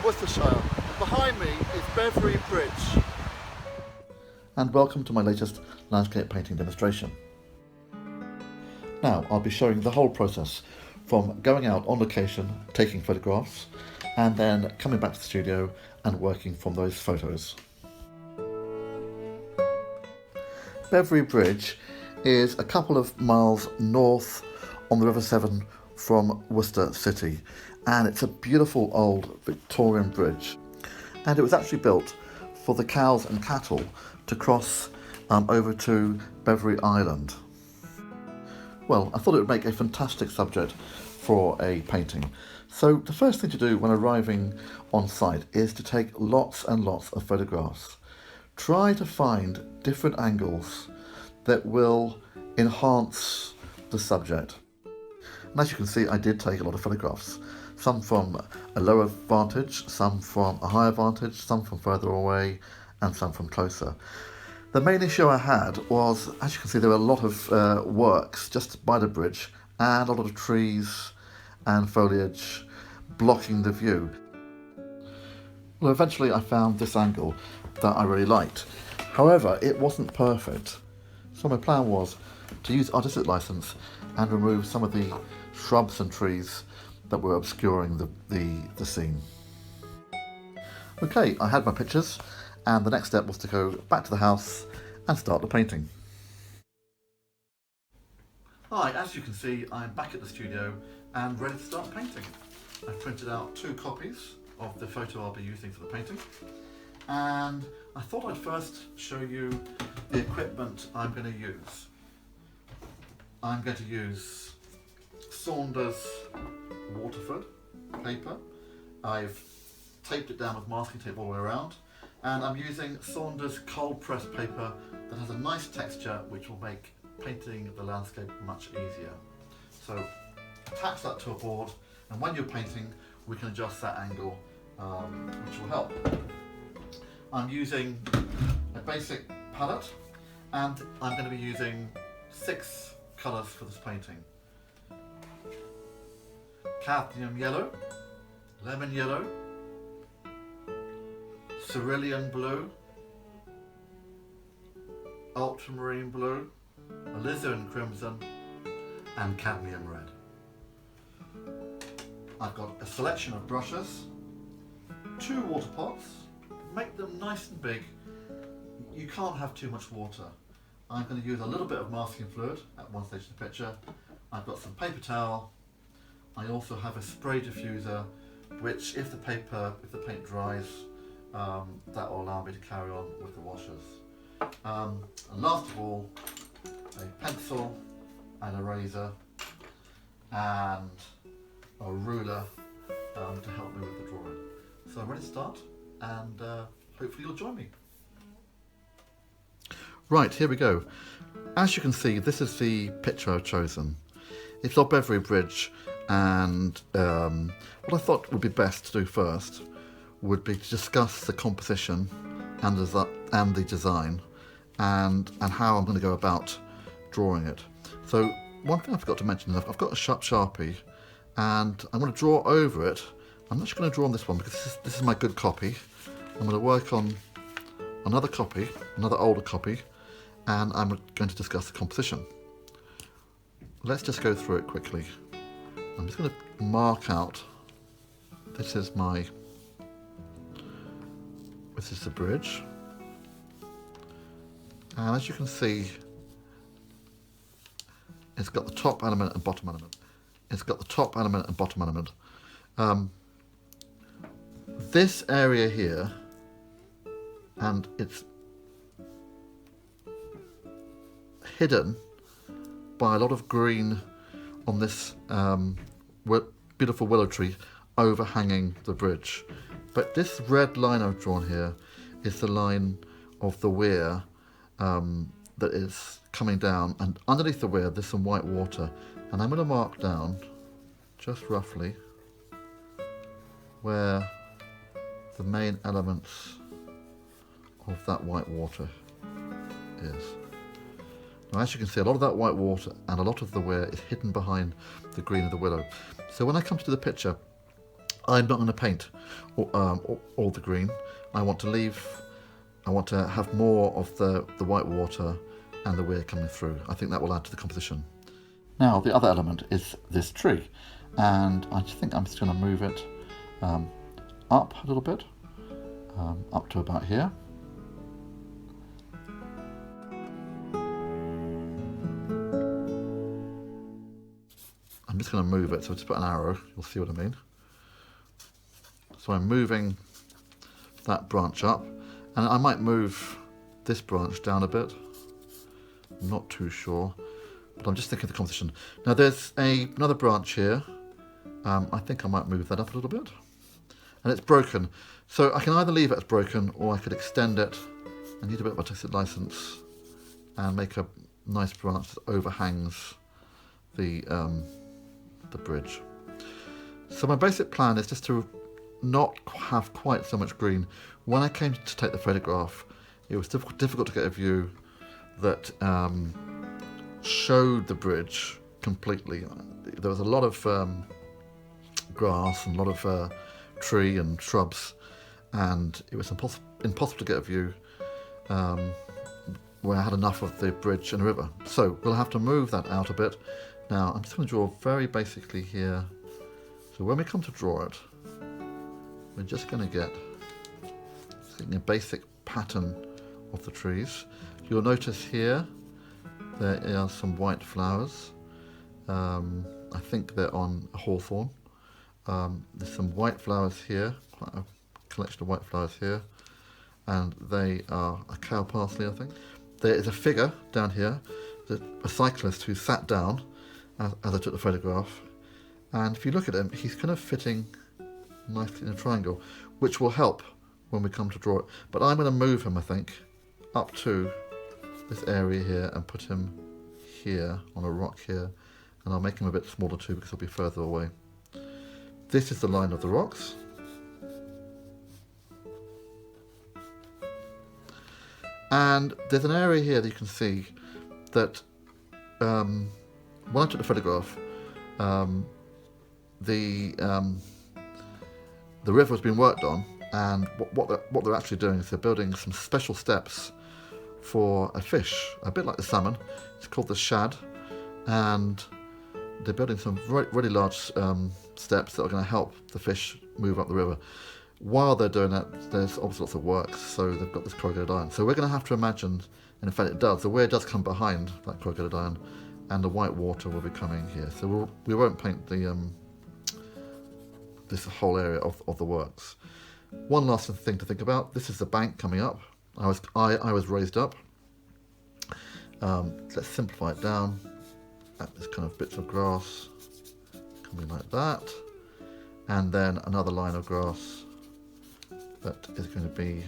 Worcestershire. Behind me is Bevere Bridge. And welcome to my latest landscape painting demonstration. Now I'll be showing the whole process from going out on location, taking photographs, and then coming back to the studio and working from those photos. Bevere Bridge is a couple of miles north on the River Severn from Worcester City, and it's a beautiful old Victorian bridge, and it was actually built for the cows and cattle to cross over to Bevere Island. Well, I thought it would make a fantastic subject for a painting. So the first thing to do when arriving on site is to take lots and lots of photographs. Try to find different angles that will enhance the subject. And as you can see, I did take a lot of photographs. Some from a lower vantage, some from a higher vantage, some from further away, and some from closer. The main issue I had was, as you can see, there were a lot of works just by the bridge and a lot of trees and foliage blocking the view. Well, eventually I found this angle that I really liked. However, it wasn't perfect. So my plan was to use artistic license and remove some of the shrubs and trees that were obscuring the scene. Okay, I had my pictures, and the next step was to go back to the house and start the painting. Hi, as you can see, I'm back at the studio and ready to start painting. I've printed out 2 copies of the photo I'll be using for the painting, and I thought I'd first show you the equipment I'm going to use. I'm going to use Saunders Waterford paper. I've taped it down with masking tape all the way around, and I'm using Saunders cold pressed paper that has a nice texture which will make painting the landscape much easier. So attach that to a board, and when you're painting we can adjust that angle, which will help. I'm using a basic palette, and I'm going to be using 6 colours for this painting. Cadmium yellow, lemon yellow, cerulean blue, ultramarine blue, alizarin crimson, and cadmium red. I've got a selection of brushes, 2 water pots. Make them nice and big. You can't have too much water. I'm going to use a little bit of masking fluid at one stage of the picture. I've got some paper towel. I also have a spray diffuser, which if the paint dries, that will allow me to carry on with the washes. And last of all, a pencil and a razor and a ruler to help me with the drawing. So I'm ready to start, and hopefully you'll join me. Right, here we go. As you can see, this is the picture I've chosen. It's of Bevere Bridge, and what I thought would be best to do first would be to discuss the composition and the design, and how I'm going to go about drawing it. So one thing I forgot to mention is I've got a sharp Sharpie, and I'm going to draw over it. I'm not just going to draw on this one because this is my good copy. I'm going to work on another copy, another older copy, and I'm going to discuss the composition. Let's just go through it quickly. I'm just going to mark out, this is the bridge, and as you can see, it's got the top element and bottom element. It's got the top element and bottom element. This area here, and it's hidden by a lot of green on this beautiful willow tree overhanging the bridge. But this red line I've drawn here is the line of the weir that is coming down, and underneath the weir there's some white water, and I'm going to mark down just roughly where the main elements of that white water is. Now, as you can see, a lot of that white water and a lot of the weir is hidden behind the green of the willow. So when I come to do the picture, I'm not going to paint all the green. I want to have more of the white water and the weir coming through. I think that will add to the composition. Now the other element is this tree, and I think I'm just going to move it up a little bit, up to about here. I'm just going to move it, so just put an arrow, you'll see what I mean. So I'm moving that branch up, and I might move this branch down a bit. I'm not too sure, but I'm just thinking of the composition. Now there's another branch here. I think I might move that up a little bit. And it's broken. So I can either leave it as broken, or I could extend it and need a bit of artistic license and make a nice branch that overhangs the bridge. So my basic plan is just to not have quite so much green. When I came to take the photograph, it was difficult to get a view that showed the bridge completely. There was a lot of grass and a lot of tree and shrubs, and it was impossible to get a view where I had enough of the bridge and the river. So we'll have to move that out a bit. Now I'm just going to draw very basically here. So when we come to draw it, we're just going to get a basic pattern of the trees. You'll notice here there are some white flowers. I think they're on a hawthorn. There's some white flowers here, quite a collection of white flowers here, and they are a cow parsley, I think. There is a figure down here, a cyclist who sat down as I took the photograph, and if you look at him, he's kind of fitting nicely in a triangle, which will help when we come to draw it. But I'm going to move him, I think, up to this area here and put him here on a rock here, and I'll make him a bit smaller too because he'll be further away. This is the line of the rocks. And there's an area here that you can see that when I took the photograph, the river has been worked on, and what they're actually doing is they're building some special steps for a fish, a bit like the salmon. It's called the shad, and they're building some really large steps that are going to help the fish move up the river. While they're doing that, there's obviously lots of work, so they've got this corrugated iron. So we're going to have to imagine, and in fact it does, the weir does come behind that corrugated iron, and the white water will be coming here. So we won't paint the this whole area of the works. One last thing to think about, this is the bank coming up. I was raised up. Let's simplify it down. There's kind of bits of grass coming like that, and then another line of grass that is going to be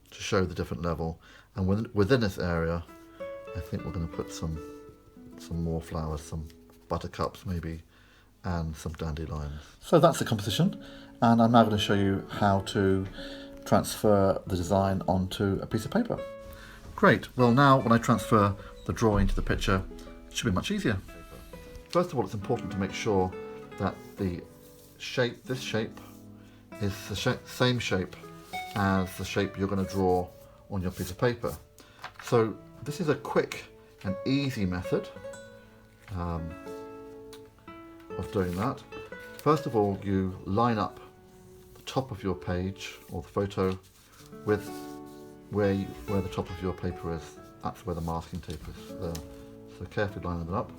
to show the different level. And within this area, I think we're going to put some more flowers, some buttercups maybe, and some dandelions. So that's the composition, and I'm now going to show you how to transfer the design onto a piece of paper. Great. Well, now when I transfer the drawing to the picture, it should be much easier. First of all, it's important to make sure that the shape, this shape, is the same shape as the shape you're going to draw on your piece of paper. So this is a quick and easy method of doing that. First of all, you line up the top of your page or the photo with where the top of your paper is. That's where the masking tape is there. So carefully line it up,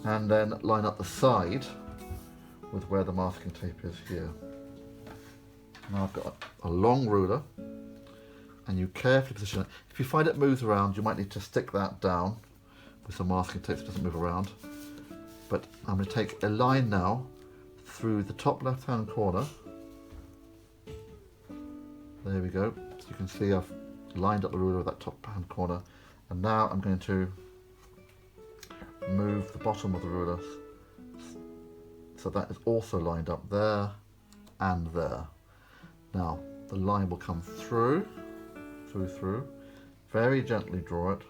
and then line up the side with where the masking tape is here. Now I've got a long ruler, and you carefully position it. If you find it moves around, you might need to stick that down with some masking tape so it doesn't move around. But I'm going to take a line now through the top left hand corner. There we go. So you can see I've lined up the ruler with that top hand corner, and now I'm going to move the bottom of the ruler so that is also lined up there and there. Now the line will come through, very gently draw it,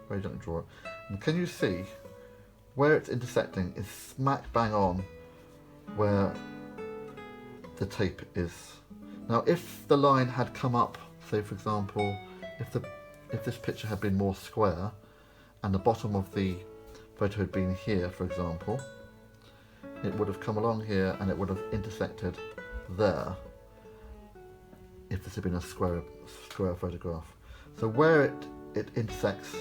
and can you see where it's intersecting is smack bang on where the tape is. Now if the line had come up, say for example, if this picture had been more square and the bottom of the photo had been here, for example, it would have come along here and it would have intersected there if this had been a square photograph. So where it intersects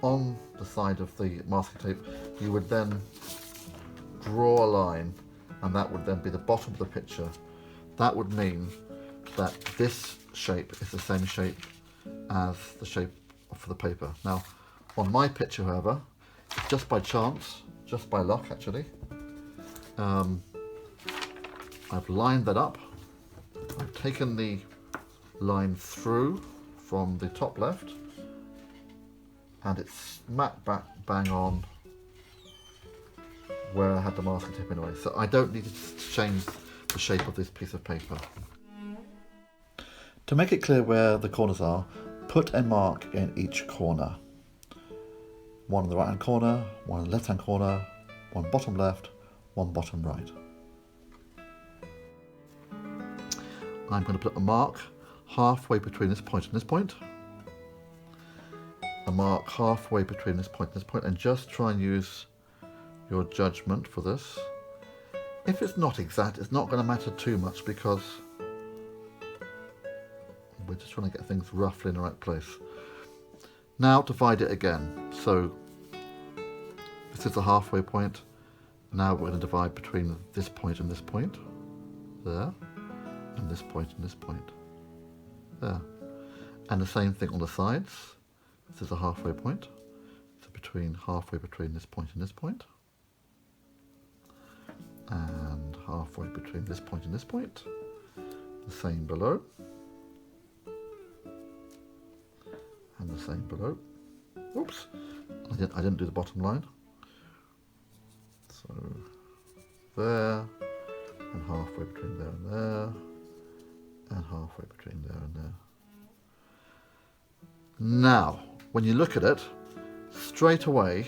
on the side of the masking tape, you would then draw a line, and that would then be the bottom of the picture. That would mean that this shape is the same shape as the shape for the paper. Now on my picture, however, just by chance, just by luck actually, I've lined that up. I've taken the line through from the top left and it's smack bang on where I had the masking tape anyway, so I don't need to change the shape of this piece of paper. To make it clear where the corners are, put a mark in each corner. One in the right hand corner, one in the left hand corner, one bottom left, one bottom right. I'm going to put a mark halfway between this point and this point. A mark halfway between this point and this point, and just try and use your judgment for this. If it's not exact, it's not going to matter too much because we're just trying to get things roughly in the right place. Now divide it again. So this is the halfway point. Now we're going to divide between this point and this point. There. And this point and this point. There. And the same thing on the sides. This is a halfway point. So halfway between this point and this point. And halfway between this point and this point. The same below. And the same below. Oops, I didn't do the bottom line. So there, and halfway between there and there, and halfway between there and there. Now, when you look at it, straight away,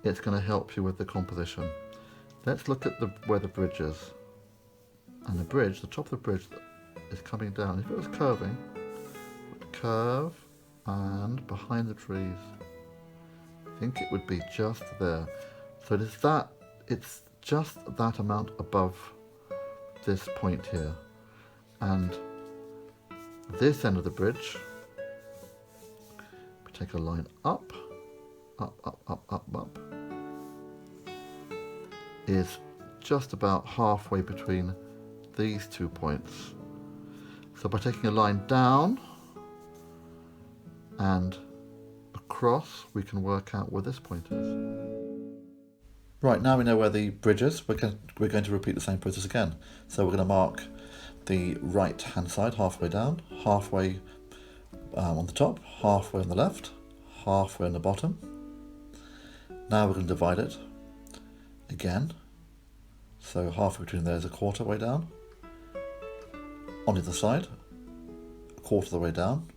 it's going to help you with the composition. Let's look at where the bridge is. And the bridge, the top of the bridge is coming down. If it was curving, it would curve and behind the trees. I think it would be just there. So it's just that amount above this point here. And this end of the bridge, we take a line up, up, is just about halfway between these 2 points. So by taking a line down and across, we can work out where this point is. Right, now we know where the bridge is, we're going to repeat the same process again. So we're going to mark the right hand side halfway down, halfway on the top, halfway on the left, halfway on the bottom. Now we're going to divide it again. So halfway between there is a quarter way down. On the other side, a quarter of the way down.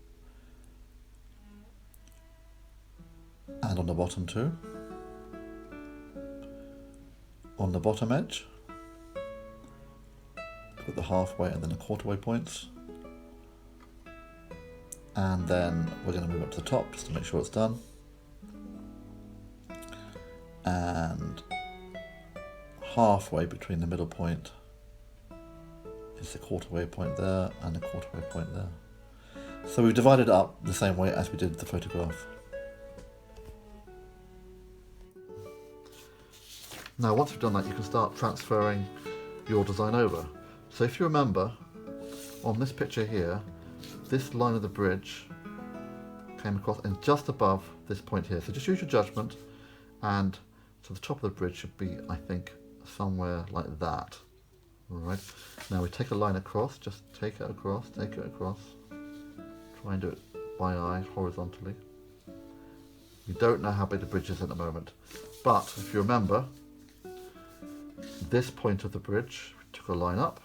And on the bottom too. On the bottom edge, put the halfway and then a quarter way points. And then we're going to move up to the top just to make sure it's done. And halfway between the middle point is the quarter way point there and the quarter way point there. So we've divided it up the same way as we did the photograph. Now once you've done that, you can start transferring your design over. So if you remember, on this picture here, this line of the bridge came across and just above this point here. So just use your judgment, and so the top of the bridge should be, I think, somewhere like that. All right. Now we take a line across, just take it across, try and do it by eye, horizontally. We don't know how big the bridge is at the moment, but if you remember, this point of the bridge, we took a line up.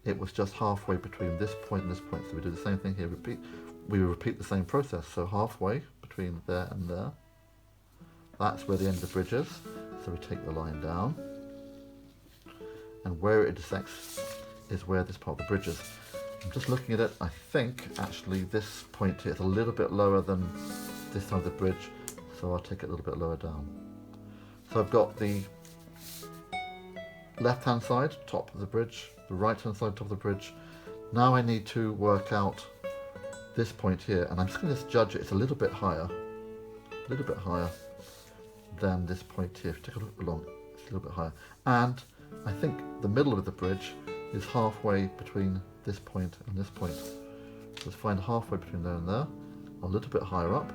It was just halfway between this point and this point. So we do the same thing here. We repeat the same process. So halfway between there and there. That's where the end of the bridge is. So we take the line down. and where it intersects is where this part of the bridge is. I'm just looking at it. I think actually this point here is a little bit lower than this side of the bridge, so I'll take it a little bit lower down. So I've got the left hand side, top of the bridge, the right hand side, top of the bridge. Now I need to work out this point here, and I'm just going to judge it. It's a little bit higher than this point here. If you take a look along, it's a little bit higher. And I think the middle of the bridge is halfway between this point and this point. So let's find halfway between there and there, a little bit higher up.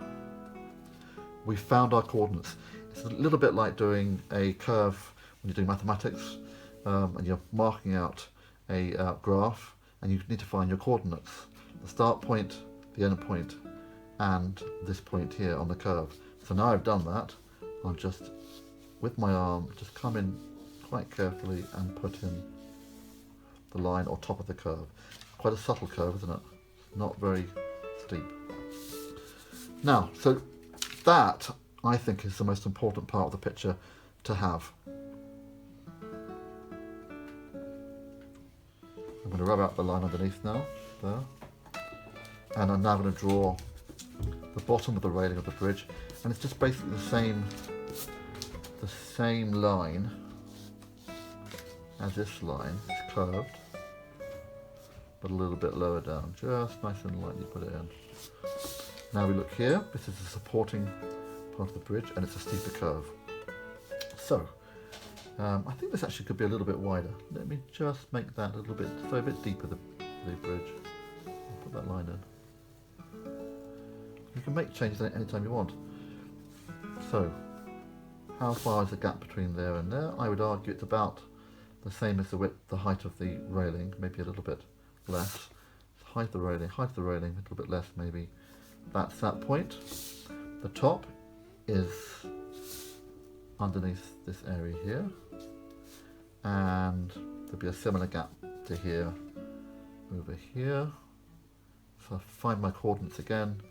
We found our coordinates. It's a little bit like doing a curve when you're doing mathematics, and you're marking out a graph, and you need to find your coordinates. The start point, the end point, and this point here on the curve. So now I've done that, I'll just, with my arm, just come in quite carefully and put in the line or top of the curve. Quite a subtle curve, isn't it? Not very steep. Now, so that, I think, is the most important part of the picture to have. I'm going to rub out the line underneath now, there. And I'm now going to draw the bottom of the railing of the bridge, and it's just basically the same line as this line. It's curved, but a little bit lower down, just nice and lightly put it in. Now we look here, this is the supporting part of the bridge, and it's a steeper curve. So, I think this actually could be a little bit wider. Let me just make that a little bit, so a bit deeper, the bridge. I'll put that line in. You can make changes anytime you want. So, how far is the gap between there and there? I would argue it's about the same as the width, the height of the railing, maybe a little bit less. Height of the railing, a little bit less maybe. That's that point. The top is underneath this area here, and there'll be a similar gap to here, over here. So I find my coordinates again,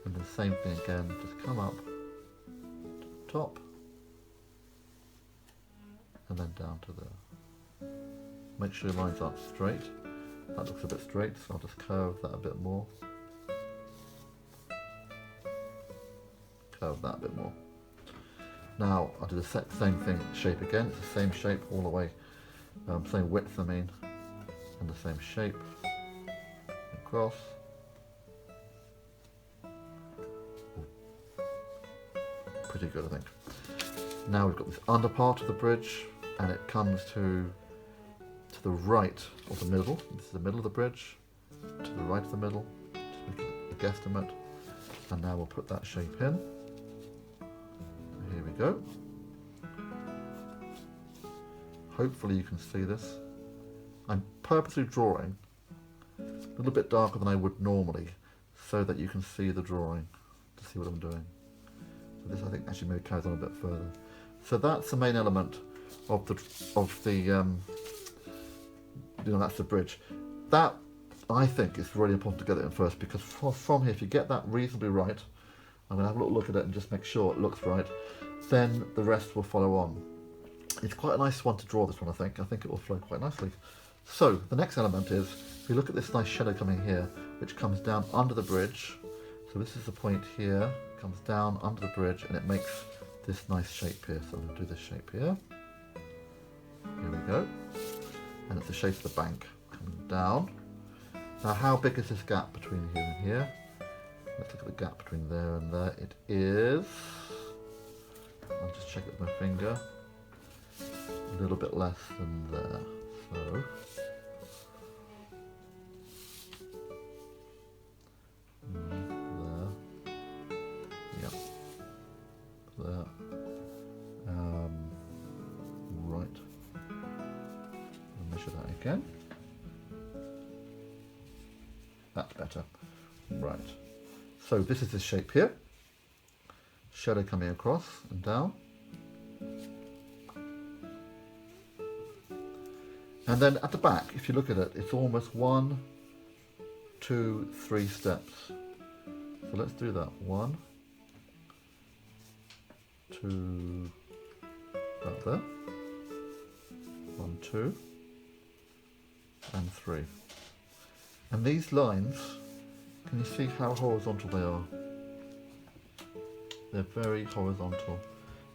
and the same thing again, just come up to the top, and then down to there. Make sure your lines aren't straight. That looks a bit straight, so I'll just curve that a bit more. Curve that a bit more. Now I'll do the same thing, shape again. It's the same shape all the way, same width I mean, and the same shape across. Pretty good, I think. Now we've got this under part of the bridge, and it comes to the right of the middle. This is the middle of the bridge, to the right of the middle, just make a guesstimate. And now we'll put that shape in. Here we go. Hopefully you can see this. I'm purposely drawing a little bit darker than I would normally, so that you can see the drawing, to see what I'm doing. So this, I think, actually maybe carries on a bit further. So that's the main element of the that's the bridge. That, I think, is really important to get it in first, because from here, if you get that reasonably right, I'm going to have a little look at it and just make sure it looks right, then the rest will follow on. It's quite a nice one to draw, this one, I think. I think it will flow quite nicely. So the next element is, if you look at this nice shadow coming here, which comes down under the bridge. So this is the point here, comes down under the bridge, and it makes this nice shape here. So I'm going to do this shape here. Here we go. And it's the shape of the bank coming down. Now, how big is this gap between here and here? Let's look at the gap between there and there. It is, I'll just check it with my finger, a little bit less than there. So, there, yeah, there, right, I'll measure that again. That's better. Right. So this is the shape here. Shadow coming across and down. And then at the back, if you look at it, it's almost 1, 2, 3 steps. So let's do that. 1, 2, about there. 1, 2. 3. And these lines, can you see how horizontal they are? They're very horizontal.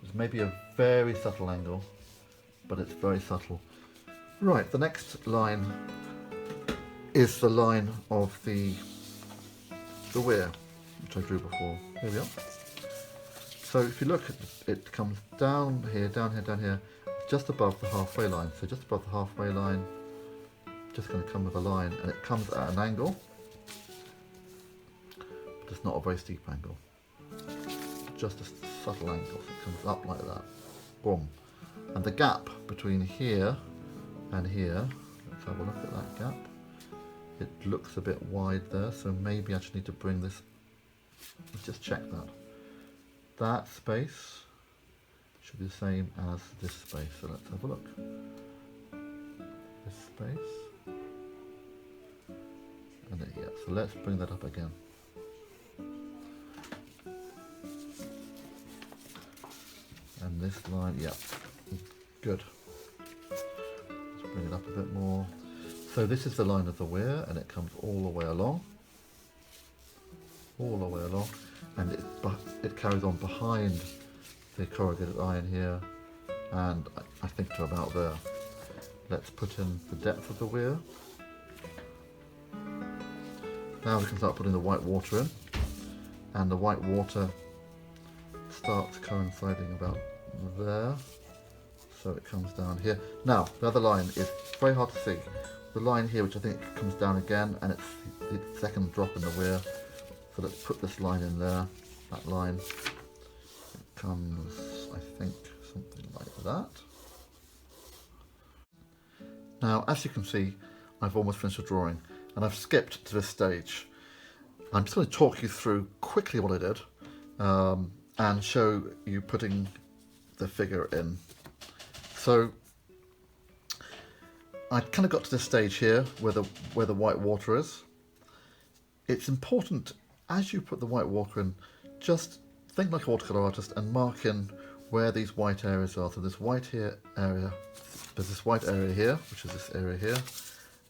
There's maybe a very subtle angle, but it's very subtle. Right, the next line is the line of the weir, which I drew before. Here we are. So if you look, it comes down here, down here, down here, just above the halfway line. So just above the halfway line, just going to come with a line, and it comes at an angle, but it's not a very steep angle. Just a subtle angle, so it comes up like that. Boom. And the gap between here and here, let's have a look at that gap. It looks a bit wide there, so maybe I just need to bring this, let's just check that. That space should be the same as this space, so let's have a look. This space, and then, yeah, so let's bring that up again. And this line, yeah, good. Let's bring it up a bit more. So this is the line of the weir, and it comes all the way along. All the way along. And it carries on behind the corrugated iron here, and I think to about there. Let's put in the depth of the weir. Now we can start putting the white water in, and the white water starts coinciding about there, so it comes down here. Now the other line is very hard to see. The line here, which I think comes down again, and it's the second drop in the weir. So let's put this line in there, that line. It comes, I think, something like that. Now, as you can see, I've almost finished the drawing, and I've skipped to this stage. I'm just going to talk you through quickly what I did, and show you putting the figure in. So, I kind of got to this stage here, where the white water is. It's important, as you put the white water in, just think like a watercolour artist and mark in where these white areas are. So this white here area, there's this white area here, which is this area here,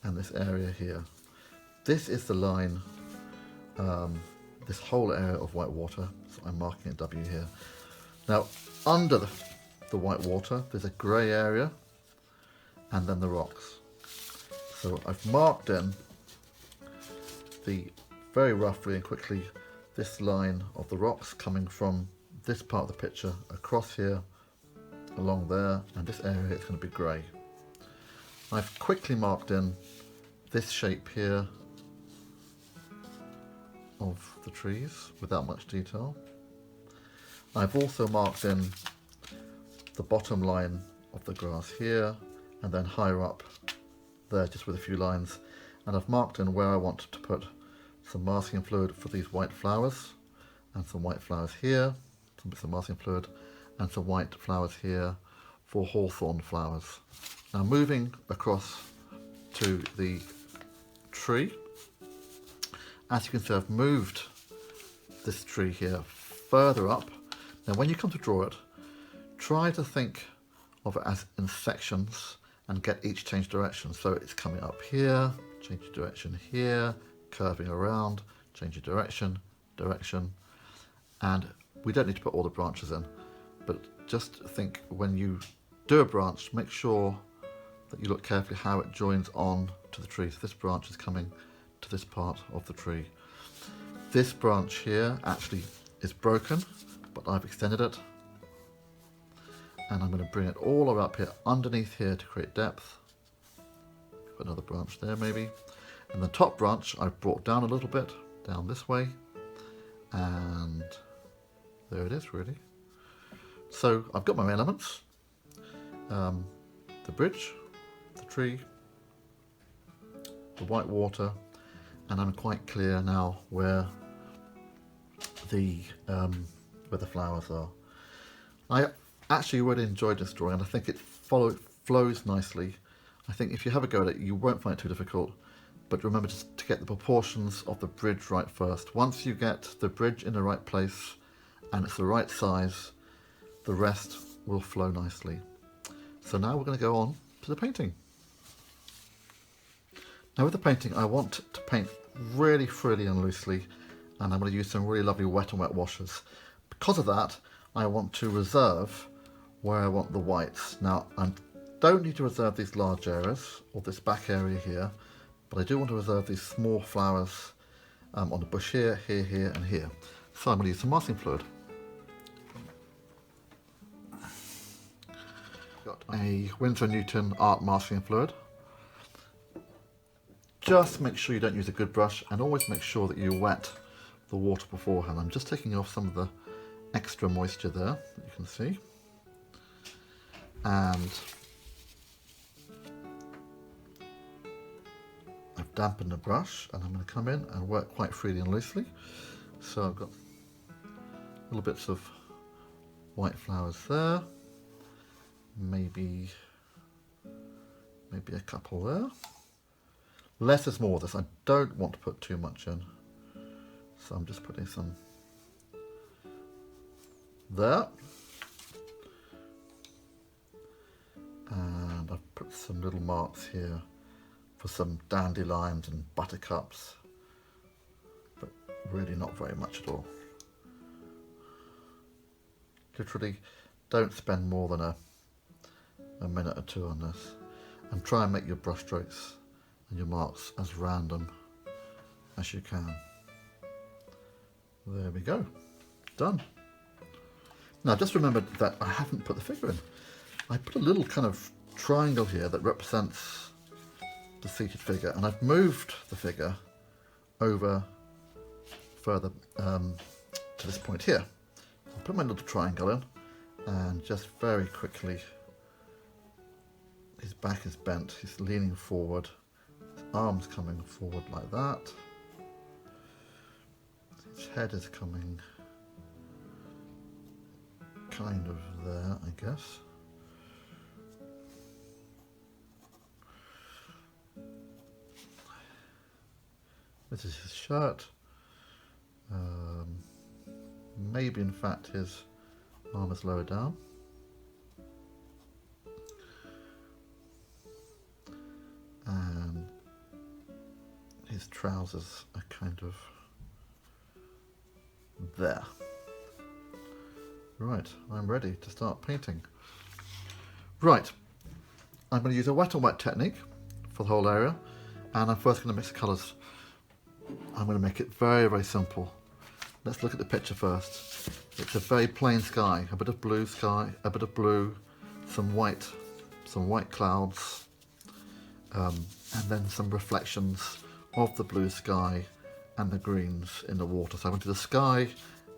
and this area here. This is the line, this whole area of white water, so I'm marking a W here. Now, under the white water, there's a grey area, and then the rocks. So I've marked in very roughly and quickly this line of the rocks coming from this part of the picture across here, along there, and this area is going to be grey. I've quickly marked in this shape here of the trees without much detail. I've also marked in the bottom line of the grass here, and then higher up there just with a few lines, and I've marked in where I want to put some masking fluid for these white flowers, and some white flowers here, some bits of masking fluid, and some white flowers here for hawthorn flowers. Now moving across to the tree, as you can see, I've moved this tree here further up. Now when you come to draw it, try to think of it as in sections and get each change direction. So it's coming up here, change direction here, curving around, change your direction, and we don't need to put all the branches in, but just think when you do a branch, make sure that you look carefully how it joins on to the tree. So this branch is coming to this part of the tree. This branch here actually is broken, but I've extended it, and I'm going to bring it all the way up here underneath here to create depth. Put another branch there maybe. And the top branch I've brought down a little bit, down this way, and there it is really. So I've got my elements, the bridge, the tree, the white water, and I'm quite clear now where the flowers are. I actually really enjoyed this drawing, and I think it flows nicely. I think if you have a go at it, you won't find it too difficult. But remember to get the proportions of the bridge right first. Once you get the bridge in the right place and it's the right size, the rest will flow nicely. So now we're going to go on to the painting. Now with the painting, I want to paint really freely and loosely, and I'm going to use some really lovely wet and wet washes. Because of that, I want to reserve where I want the whites. Now, I don't need to reserve these large areas, or this back area here, but I do want to reserve these small flowers on the bush here, here, here, and here. So I'm going to use some masking fluid. Got a Winsor & Newton art masking fluid. Just make sure you don't use a good brush, and always make sure that you wet the water beforehand. I'm just taking off some of the extra moisture there, that you can see. And I've dampened the brush, and I'm going to come in and work quite freely and loosely. So I've got little bits of white flowers there, maybe a couple there. Less is more of this. I don't want to put too much in, so I'm just putting some there. And I've put some little marks here for some dandelions and buttercups, but really not very much at all. Literally don't spend more than a minute or two on this, and try and make your brush strokes and your marks as random as you can. There we go, done. Now just remember that I haven't put the figure in. I put a little kind of triangle here that represents the seated figure, and I've moved the figure over further to this point here. I'll put my little triangle in, and just very quickly, his back is bent, he's leaning forward, his arms coming forward like that, his head is coming kind of there, I guess. This is his shirt. Maybe in fact his arm is lower down. And his trousers are kind of there. Right, I'm ready to start painting. Right, I'm going to use a wet on wet technique for the whole area, and I'm first going to mix the colours. I'm going to make it very, very simple. Let's look at the picture first. It's a very plain sky, a bit of blue sky, a bit of blue, some white clouds, and then some reflections of the blue sky and the greens in the water. So I'm going to do the sky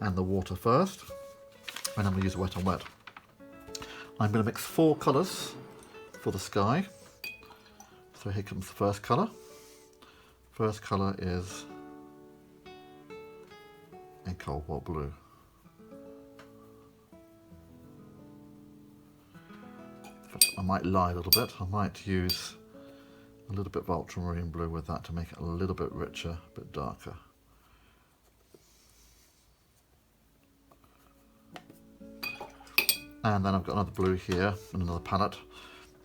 and the water first, and I'm going to use wet on wet. I'm going to mix 4 colours for the sky. So here comes the first colour. First colour is a cobalt blue. I might lie a little bit. I might use a little bit of ultramarine blue with that to make it a little bit richer, a bit darker. And then I've got another blue here in another palette.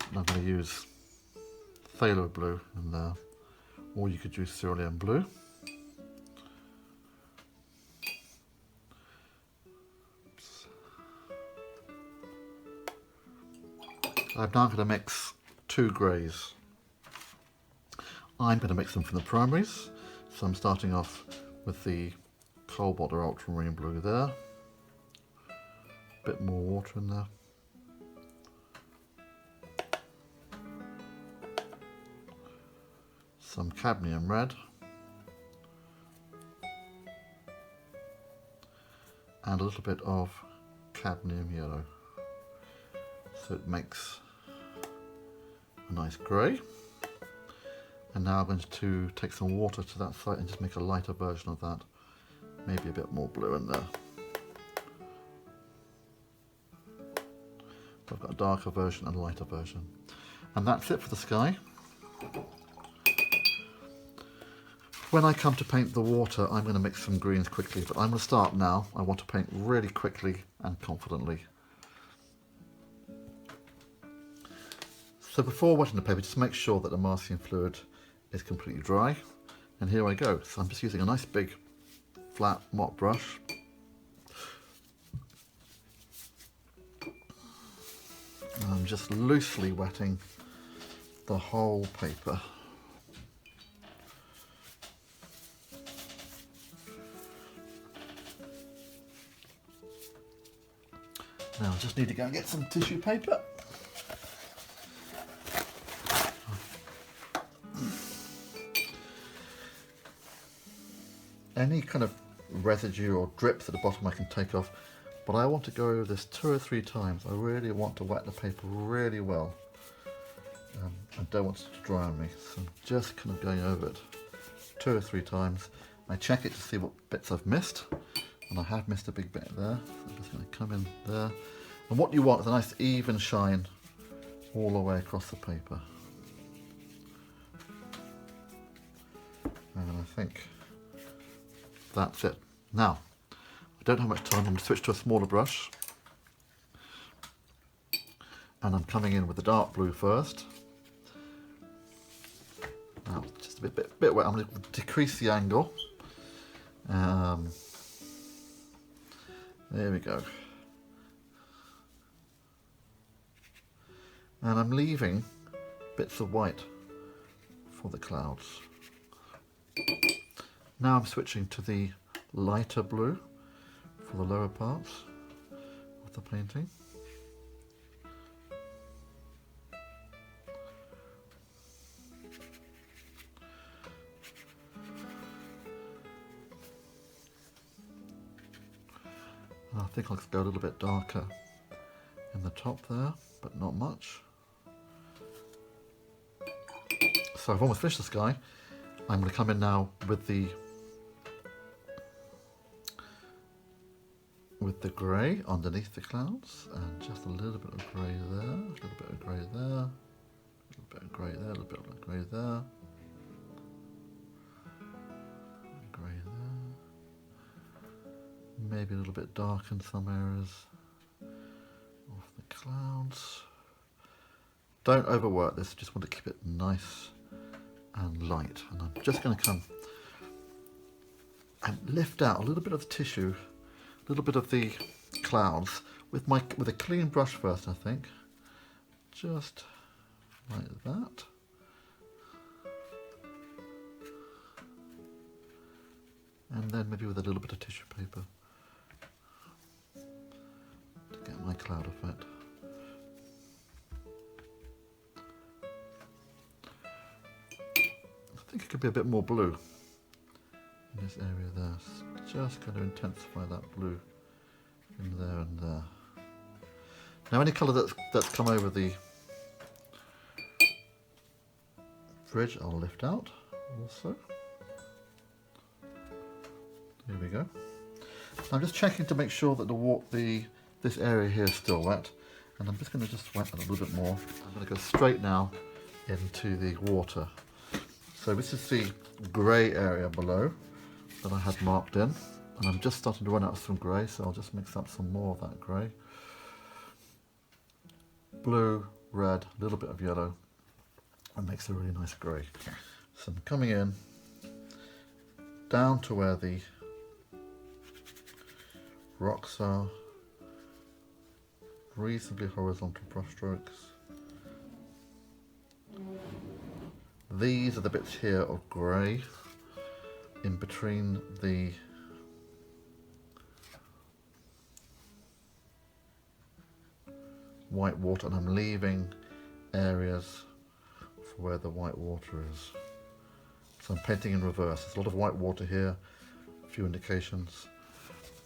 And I'm going to use phthalo blue in there, or you could use cerulean blue. I'm now going to mix 2 greys. I'm going to mix them from the primaries, so I'm starting off with the cobalt or ultramarine blue there. A bit more water in there. Some cadmium red. And a little bit of cadmium yellow. So it makes a nice grey. And now I'm going to take some water to that side and just make a lighter version of that. Maybe a bit more blue in there. So I've got a darker version and a lighter version. And that's it for the sky. When I come to paint the water, I'm going to mix some greens quickly, but I'm going to start now. I want to paint really quickly and confidently. So before wetting the paper, just make sure that the masking fluid is completely dry. And here I go. So I'm just using a nice big flat mop brush. And I'm just loosely wetting the whole paper. Now I just need to go and get some tissue paper. Any kind of residue or drips at the bottom I can take off, but I want to go over this 2 or 3 times. I really want to wet the paper really well. I don't want it to dry on me, so I'm just kind of going over it 2 or 3 times. I check it to see what bits I've missed, and I have missed a big bit there, so I'm just going to come in there. And what you want is a nice even shine all the way across the paper. And I think that's it. Now, I don't have much time. I'm going to switch to a smaller brush. And I'm coming in with the dark blue first. Now, just a bit wet. I'm going to decrease the angle. There we go. And I'm leaving bits of white for the clouds. Now I'm switching to the lighter blue for the lower parts of the painting. And I think I'll go a little bit darker in the top there, but not much. So I've almost finished the sky. I'm going to come in now with the grey underneath the clouds, and just a little bit of grey there, a little bit of grey there, a little bit of grey there, a little bit of grey there, grey there, maybe a little bit dark in some areas of the clouds. Don't overwork this, just want to keep it nice and light. And I'm just going to come and lift out a little bit of the tissue, a little bit of the clouds with a clean brush first, I think. Just like that. And then maybe with a little bit of tissue paper to get my cloud effect. I think it could be a bit more blue in this area there. Just going to intensify that blue in there and there. Now any colour that's come over the bridge I'll lift out also. Here we go. I'm just checking to make sure that this area here is still wet, and I'm just going to just wet it a little bit more. I'm going to go straight now into the water. So this is the grey area below that I had marked in, and I'm just starting to run out of some grey, so I'll just mix up some more of that grey. Blue, red, a little bit of yellow, and makes a really nice grey. So I'm coming in down to where the rocks are, reasonably horizontal brush strokes. These are the bits here of grey in between the white water, and I'm leaving areas for where the white water is. So I'm painting in reverse. There's a lot of white water here, a few indications.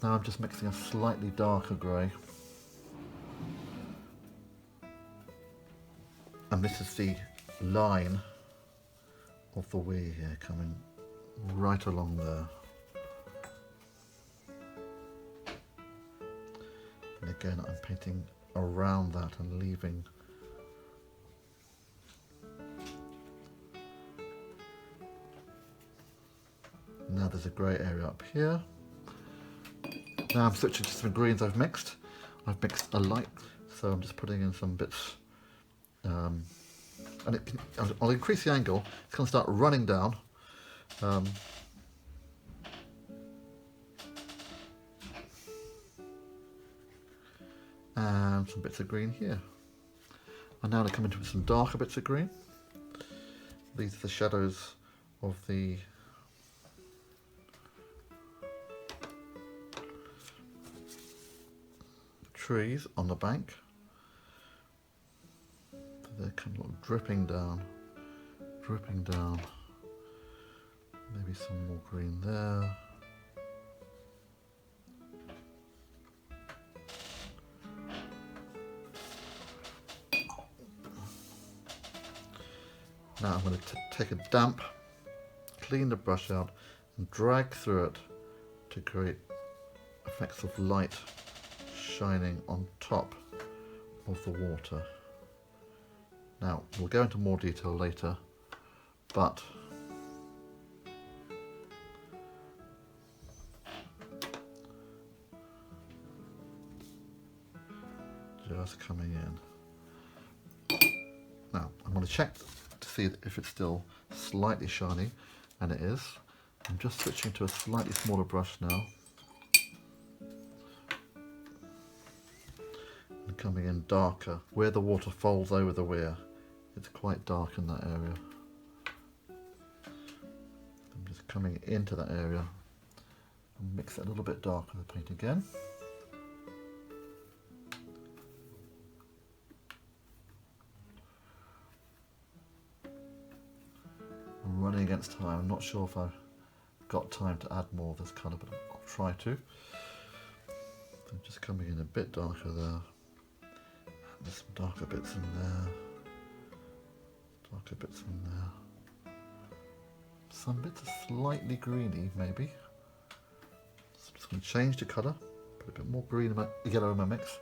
Now I'm just mixing a slightly darker grey. And this is the line of the Wee here coming right along there. And again, I'm painting around that and leaving now there's a grey area up here. Now I'm switching to some greens I've mixed. I've mixed a light, so I'm just putting in some bits and I'll increase the angle. It's going to start running down. And some bits of green here. And now they come into some darker bits of green. These are the shadows of the trees on the bank. They're kind of dripping down, dripping down. Maybe some more green there. Now I'm going to take a damp, clean the brush out and drag through it to create effects of light shining on top of the water. Now we'll go into more detail later, but just coming in. Now I'm going to check to see if it's still slightly shiny, and it is. I'm just switching to a slightly smaller brush now and coming in darker where the water folds over the weir. It's quite dark in that area. I'm just coming into that area and mix it a little bit darker with the paint again. I'm running against time. I'm not sure if I've got time to add more of this colour, but I'll try to. I'm just coming in a bit darker there. There's some darker bits in there. Darker bits in there. Some bits are slightly greeny, maybe. So I'm just going to change the colour. Put a bit more green in my yellow in my mix.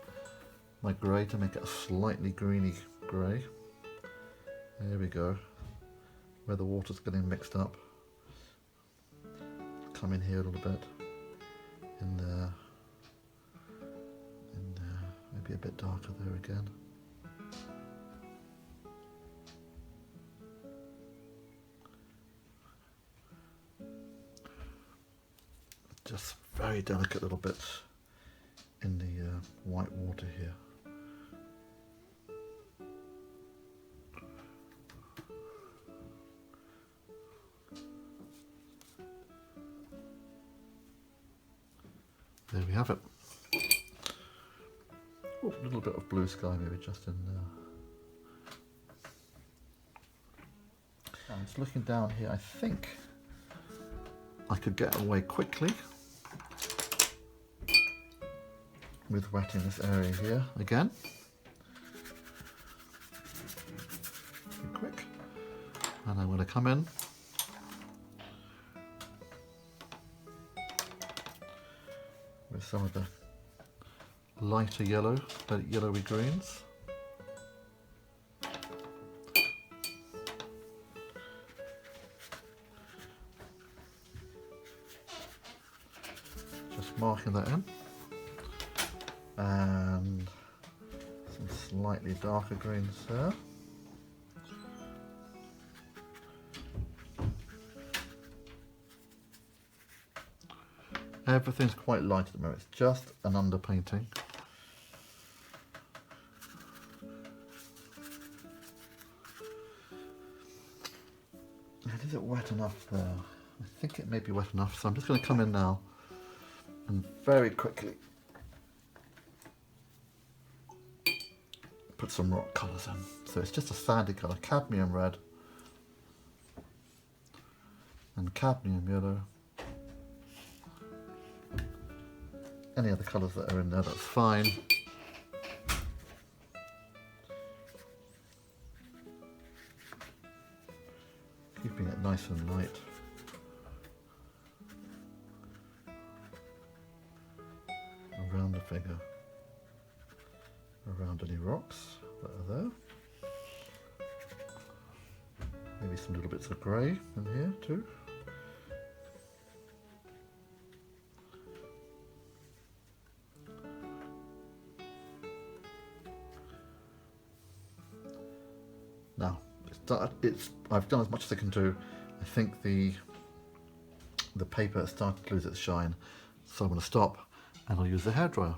My grey to make it a slightly greeny grey. There we go. Where the water's getting mixed up. Come in here a little bit. In there. In there. Maybe a bit darker there again. Just very delicate little bits in the white water here. There we have it. Oh, a little bit of blue sky maybe just in there. I'm just looking down here. I think I could get away quickly with wetting this area here again. Be quick. And I'm going to come in with some of the lighter yellow, the yellowy greens. Just marking that in. And some slightly darker greens there. Everything's quite light at the moment, it's just an underpainting. And is it wet enough there? I think it may be wet enough, so I'm just going to come in now and very quickly put some rock colours in. So it's just a sandy colour, cadmium red and cadmium yellow. Any other colours that are in there, that's fine. Keeping it nice and light. Around the figure. Around any rocks that are there. Maybe some little bits of grey in here too. Now, it's I've done as much as I can do. I think the paper has started to lose its shine, so I'm going to stop and I'll use the hairdryer.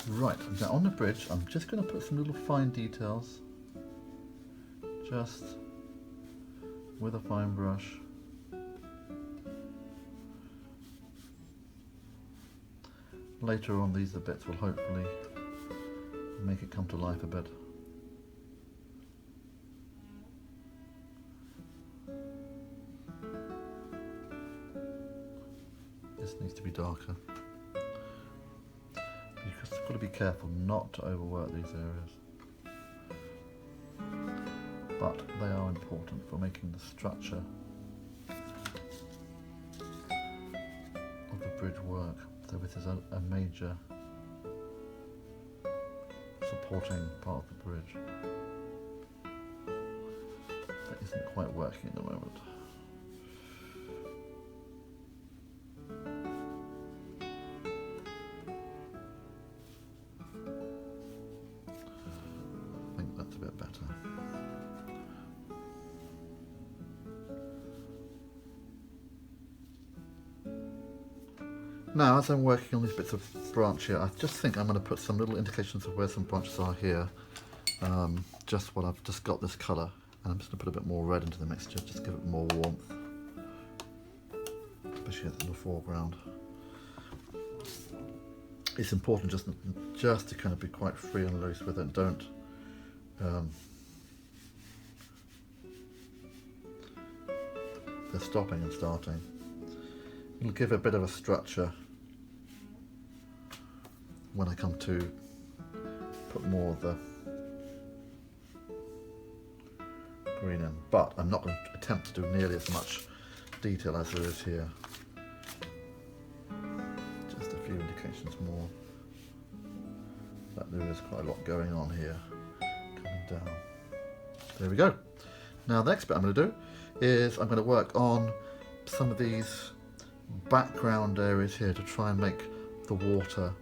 Right, now on the bridge I'm just going to put some little fine details, just with a fine brush. Later on these bits will hopefully make it come to life a bit. This needs to be darker. You've just got to be careful not to overwork these areas. But they are important for making the structure of the bridge work. So this is a major supporting part of the bridge that isn't quite working at the moment. I think that's a bit better. Now, as I'm working on these bits of branch here, I just think I'm going to put some little indications of where some branches are here. Just what I've just got this colour, and I'm just going to put a bit more red into the mixture, just give it more warmth, especially in the foreground. It's important just to kind of be quite free and loose with it. Don't the stopping and starting. It'll give a bit of a structure when I come to put more of the green in, but I'm not going to attempt to do nearly as much detail as there is here. Just a few indications more that there is quite a lot going on here, coming down. There we go. Now the next bit I'm going to do is I'm going to work on some of these background areas here to try and make the water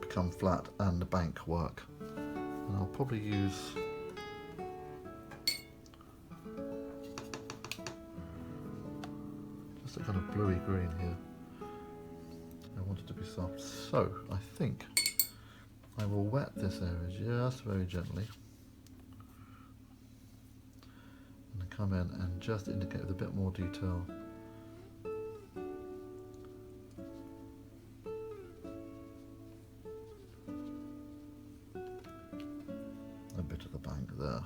become flat and the bank work. And I'll probably use just a kind of bluey green here. I want it to be soft, so I think I will wet this area just very gently and come in and just indicate with a bit more detail. A bit of the bank there.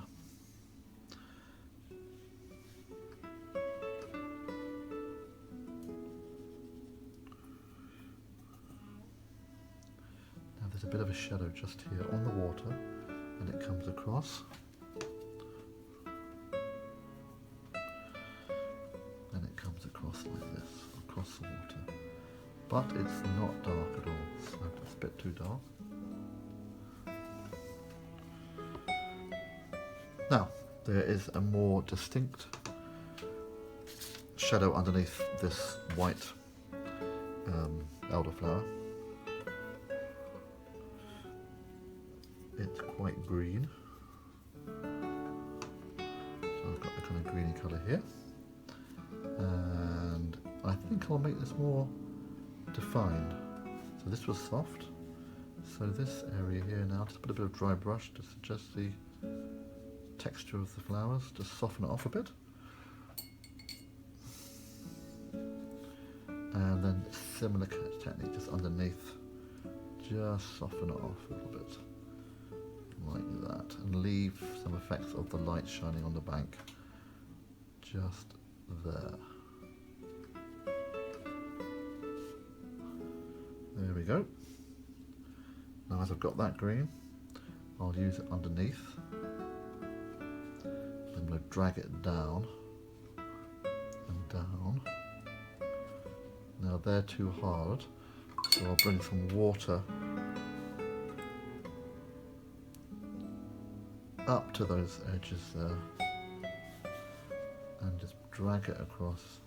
Now there's a bit of a shadow just here on the water, and it comes across. And it comes across like this, across the water. But it's not dark at all, so it's a bit too dark. Now, there is a more distinct shadow underneath this white elderflower. It's quite green. So I've got the kind of greeny colour here. And I think I'll make this more defined. So this was soft. So this area here now, just put a bit of dry brush to suggest the texture of the flowers, just soften it off a bit. And then similar technique just underneath, just soften it off a little bit, like that, and leave some effects of the light shining on the bank, just there. There we go. Now as I've got that green, I'll use it underneath. I'm going to drag it down and down. Now they're too hard, so I'll bring some water up to those edges there and just drag it across.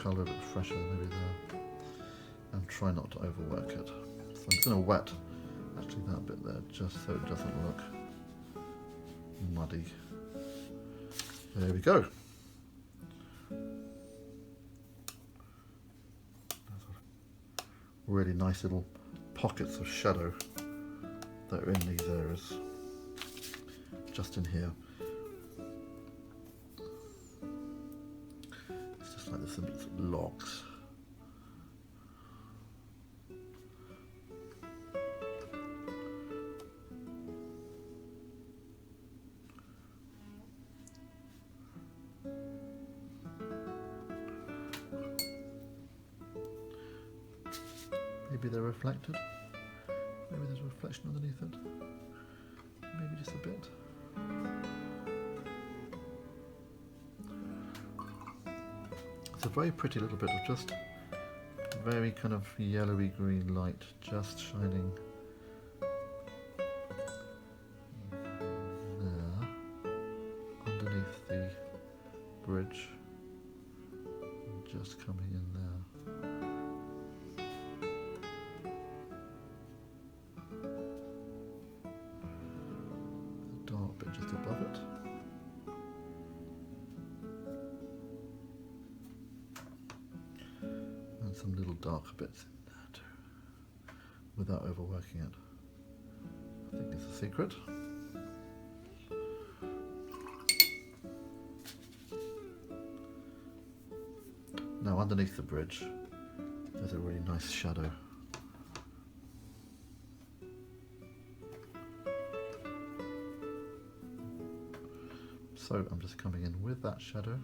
Colour a bit fresher than maybe there, and try not to overwork it. So I'm just going to wet especially that bit there, just so it doesn't look muddy. There we go. Really nice little pockets of shadow that are in these areas, just in here. It's just like there's some bits of logs. Maybe they're reflected. Maybe there's a reflection underneath it. Maybe just a bit. It's a very pretty little bit of just very kind of yellowy green light just shining there underneath the bridge and just coming in there. Just above it. And some little darker bits in there too, without overworking it. I think it's a secret. Now underneath the bridge, there's a really nice shadow. So I'm just coming in with that shadow,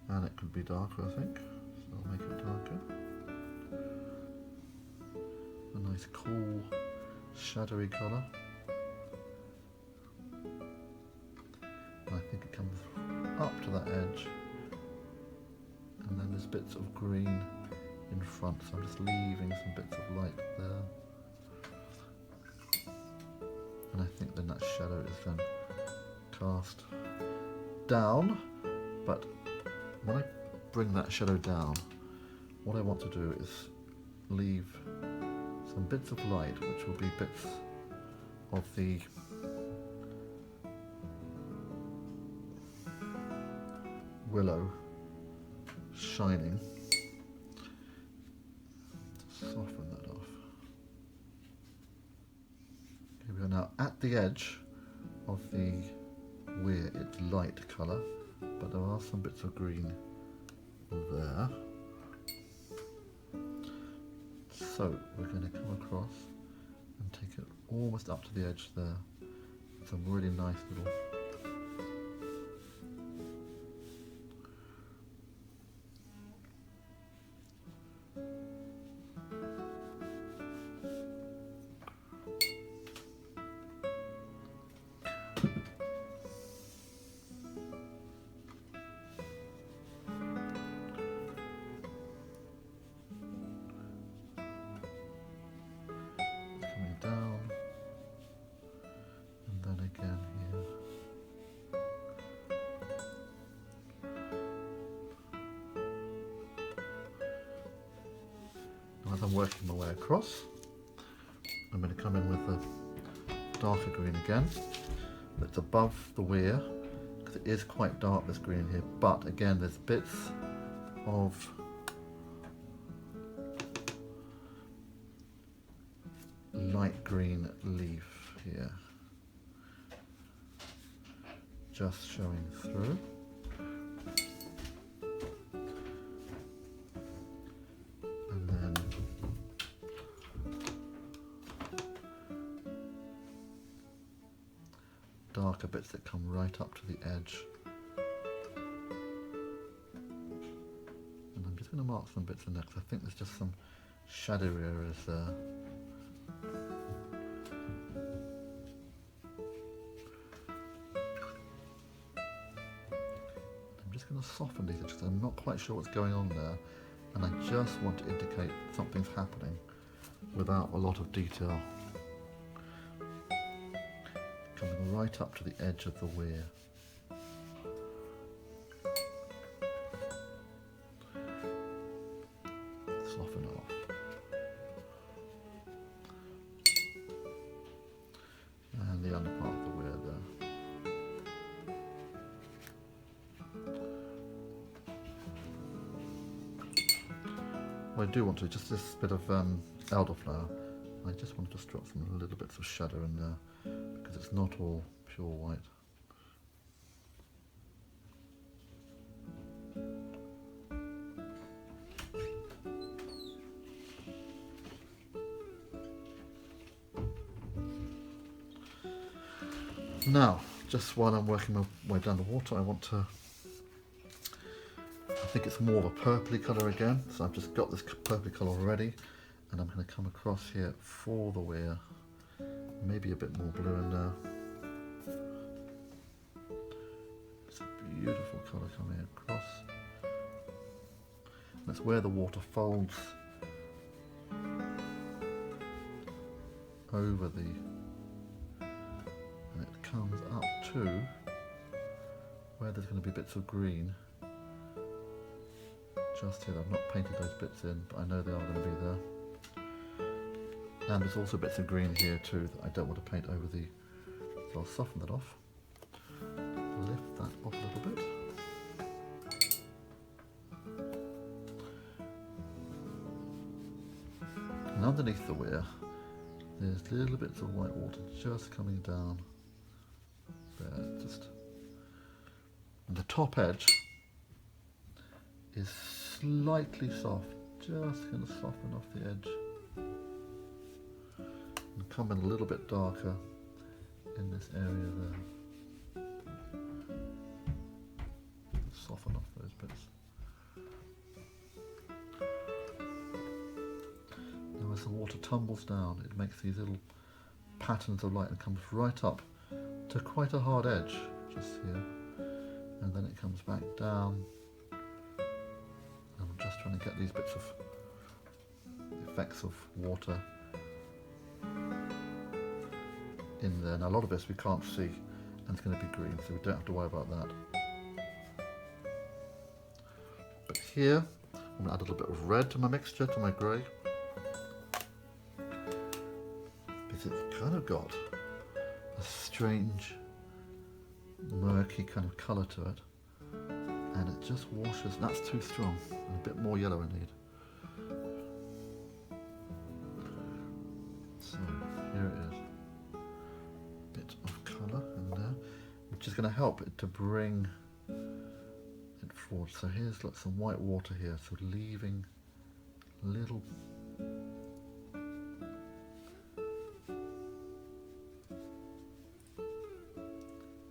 and it could be darker, I think, so I'll make it darker. A nice cool shadowy colour. And I think it comes up to that edge, and then there's bits of green in front, so I'm just leaving some bits of light there. And I think then that shadow is then cast down, but when I bring that shadow down, what I want to do is leave some bits of light, which will be bits of the willow shining. Soften that off. Here we are now at the edge of the weir. It's light colour, but there are some bits of green there. So we're going to come across and take it almost up to the edge there. Some really nice little as I'm working my way across. I'm going to come in with the darker green again. That's above the weir, because it is quite dark, this green here, but again there's bits of light green leaf here, just showing through. Darker bits that come right up to the edge. And I'm just going to mark some bits in there because I think there's just some shadowy areas there. I'm just going to soften these because I'm not quite sure what's going on there, and I just want to indicate something's happening without a lot of detail. Coming right up to the edge of the weir. Soften it off. what I do want to, just this bit of elderflower, I just want to just drop some little bits of shadow in there, because it's not all pure white. Now, just while I'm working my way down the water, I want to, I think it's more of a purpley colour again, so I've just got this purpley colour already, and I'm going to come across here for the weir, maybe a bit more blue in there. It's a beautiful colour coming across. That's where the water folds over the, and it comes up to where there's going to be bits of green. Just here, I've not painted those bits in, but I know they are going to be there. And there's also bits of green here too that I don't want to paint over the, so I'll soften that off. Lift that off a little bit. And underneath the weir, there's little bits of white water just coming down there, just. And the top edge is slightly soft, just going to soften off the edge. And come in a little bit darker in this area there. Soften off those bits. Now as the water tumbles down, it makes these little patterns of light and comes right up to quite a hard edge, just here. And then it comes back down. And I'm just trying to get these bits of effects of water in there. Now a lot of this we can't see, and it's going to be green, so we don't have to worry about that. But here, I'm going to add a little bit of red to my mixture, to my grey, because it's kind of got a strange, murky kind of colour to it, and it just washes. That's too strong, and a bit more yellow I need. So here it is. Bit of colour in there, which is going to help it to bring it forward. So here's like some white water here, so leaving little and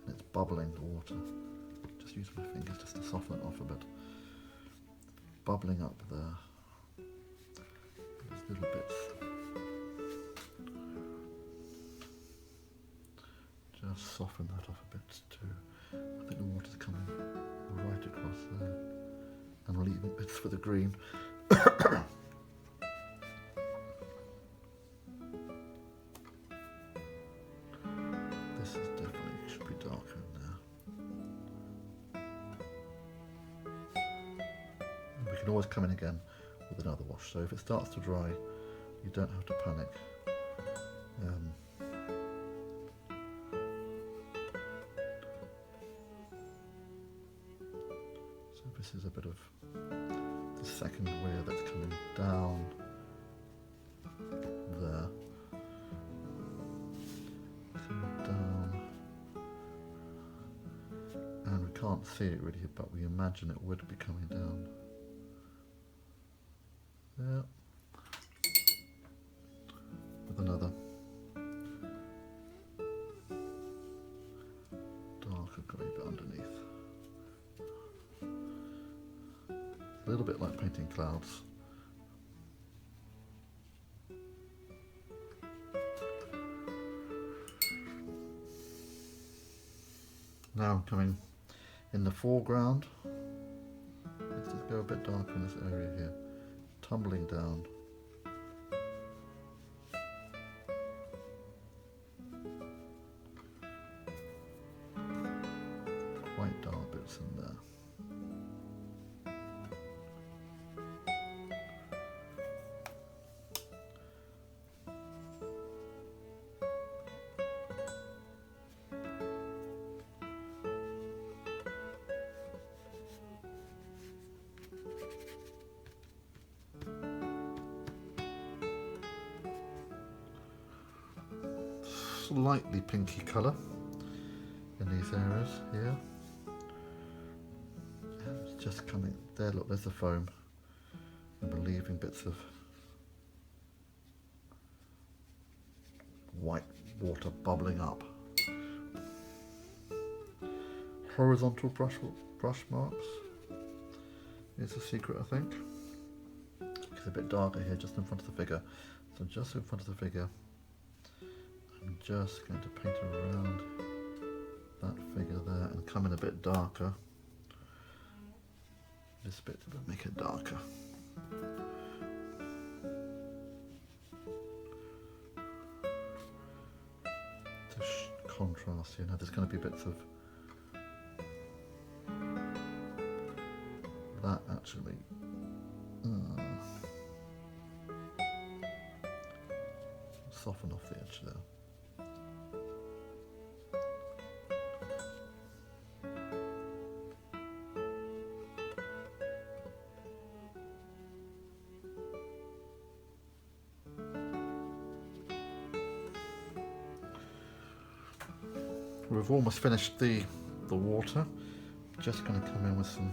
it's bubbling the water. Just use my fingers just to soften it off a bit. Bubbling up there. There's little bits. Just soften that off a bit too. I think the water's coming right across there. And we'll leave bits for the green. This is definitely, should be darker in there. And we can always come in again with another wash. So if it starts to dry, you don't have to panic. This is a bit of the second weir that's coming down there. Coming down. And we can't see it really, but we imagine it would be coming down. There. With another darker grey bit underneath. A little bit like painting clouds. Now I'm coming in the foreground. Let's just go a bit darker in this area here. Tumbling down. Quite dark bits in there. slightly pinky colour in these areas here. And it's just coming there. Look, there's the foam, and we're leaving bits of white water bubbling up. Horizontal brush marks is the secret, I think. It's a bit darker here, just in front of the figure. So just in front of the figure, I'm just going to paint around that figure there and come in a bit darker. This bit to make it darker. To contrast here. Now there's going to be bits of that actually. Soften off the edge there. We've almost finished the water. Just going to come in with some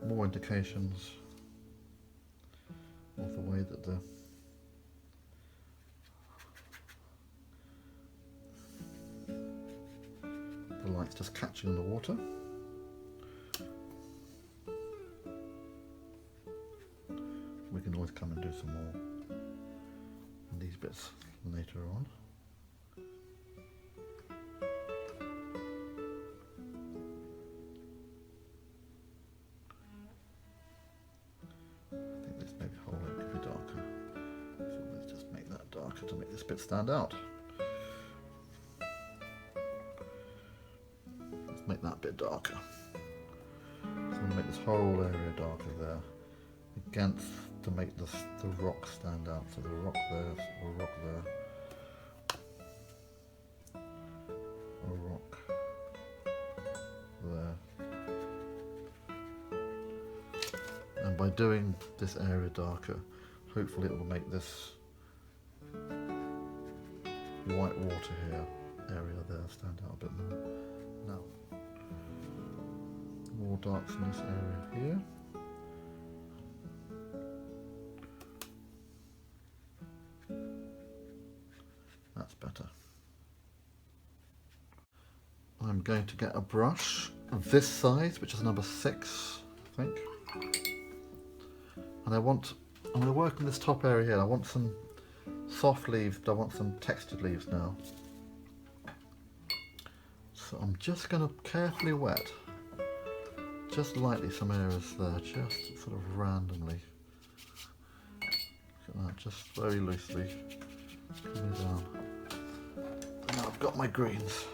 more indications of the way that the light's just catching in the water. We can always come and do some more in these bits later on. I think this maybe whole area could be darker. So let's just make that darker to make this bit stand out. Make that bit darker. So I'm going to make this whole area darker there, against to make the rock stand out. So the rock there, a rock there, a rock there. And by doing this area darker, hopefully it will make this white water here, area there, stand out a bit more. Now, more darks in this area here. That's better. I'm going to get a brush of this size, which is number 6, I think. And I'm going to work on this top area here. I want some soft leaves, but I want some textured leaves now. So I'm just going to carefully wet, just lightly, some areas there, just sort of randomly. Look at that, just very loosely coming down. And now I've got my greens.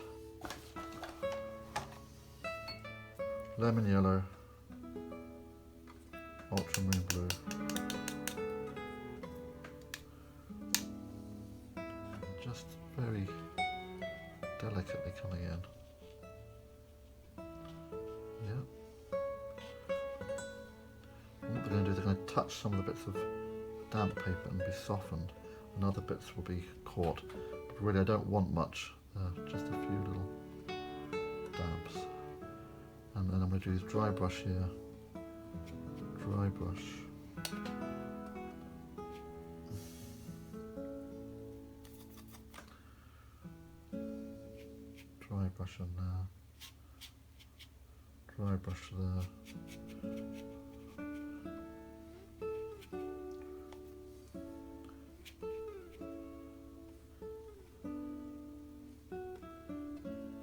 Lemon yellow, ultramarine blue. Just very delicately coming in. Yeah. And what they're going to do is they're going to touch some of the bits of damp paper and be softened, and other bits will be caught. But really I don't want much, just a few little damps. And then I'm going to do this dry brush here. Dry brush. Dry brush on there. Dry brush there.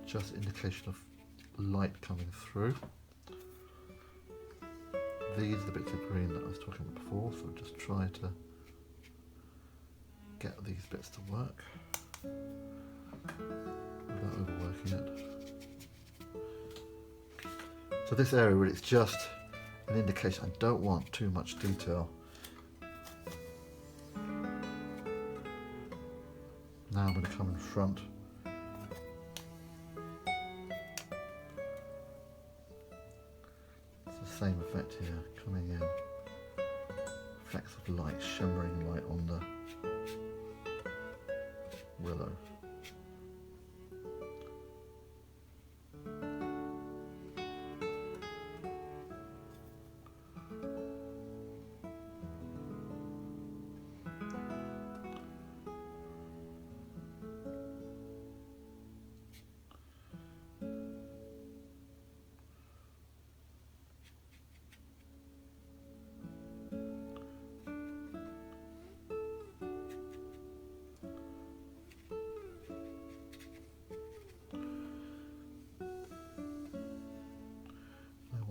Just indication of light coming through. These are the bits of green that I was talking about before, so just try to get these bits to work without overworking it. So this area really, it's just an indication. I don't want too much detail. Now I'm going to come in front. Same effect here, coming in, flecks of light, shimmering light on the willow.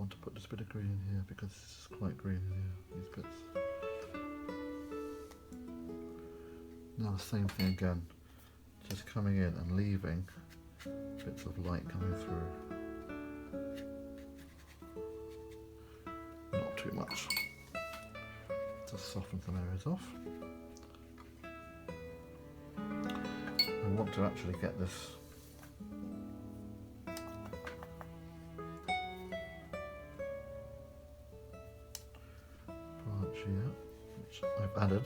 To put this bit of green in here because this is quite green in here, these bits. Now the same thing again, just coming in and leaving bits of light coming through. Not too much. Just soften some areas off. I want to actually get this here, which I've added.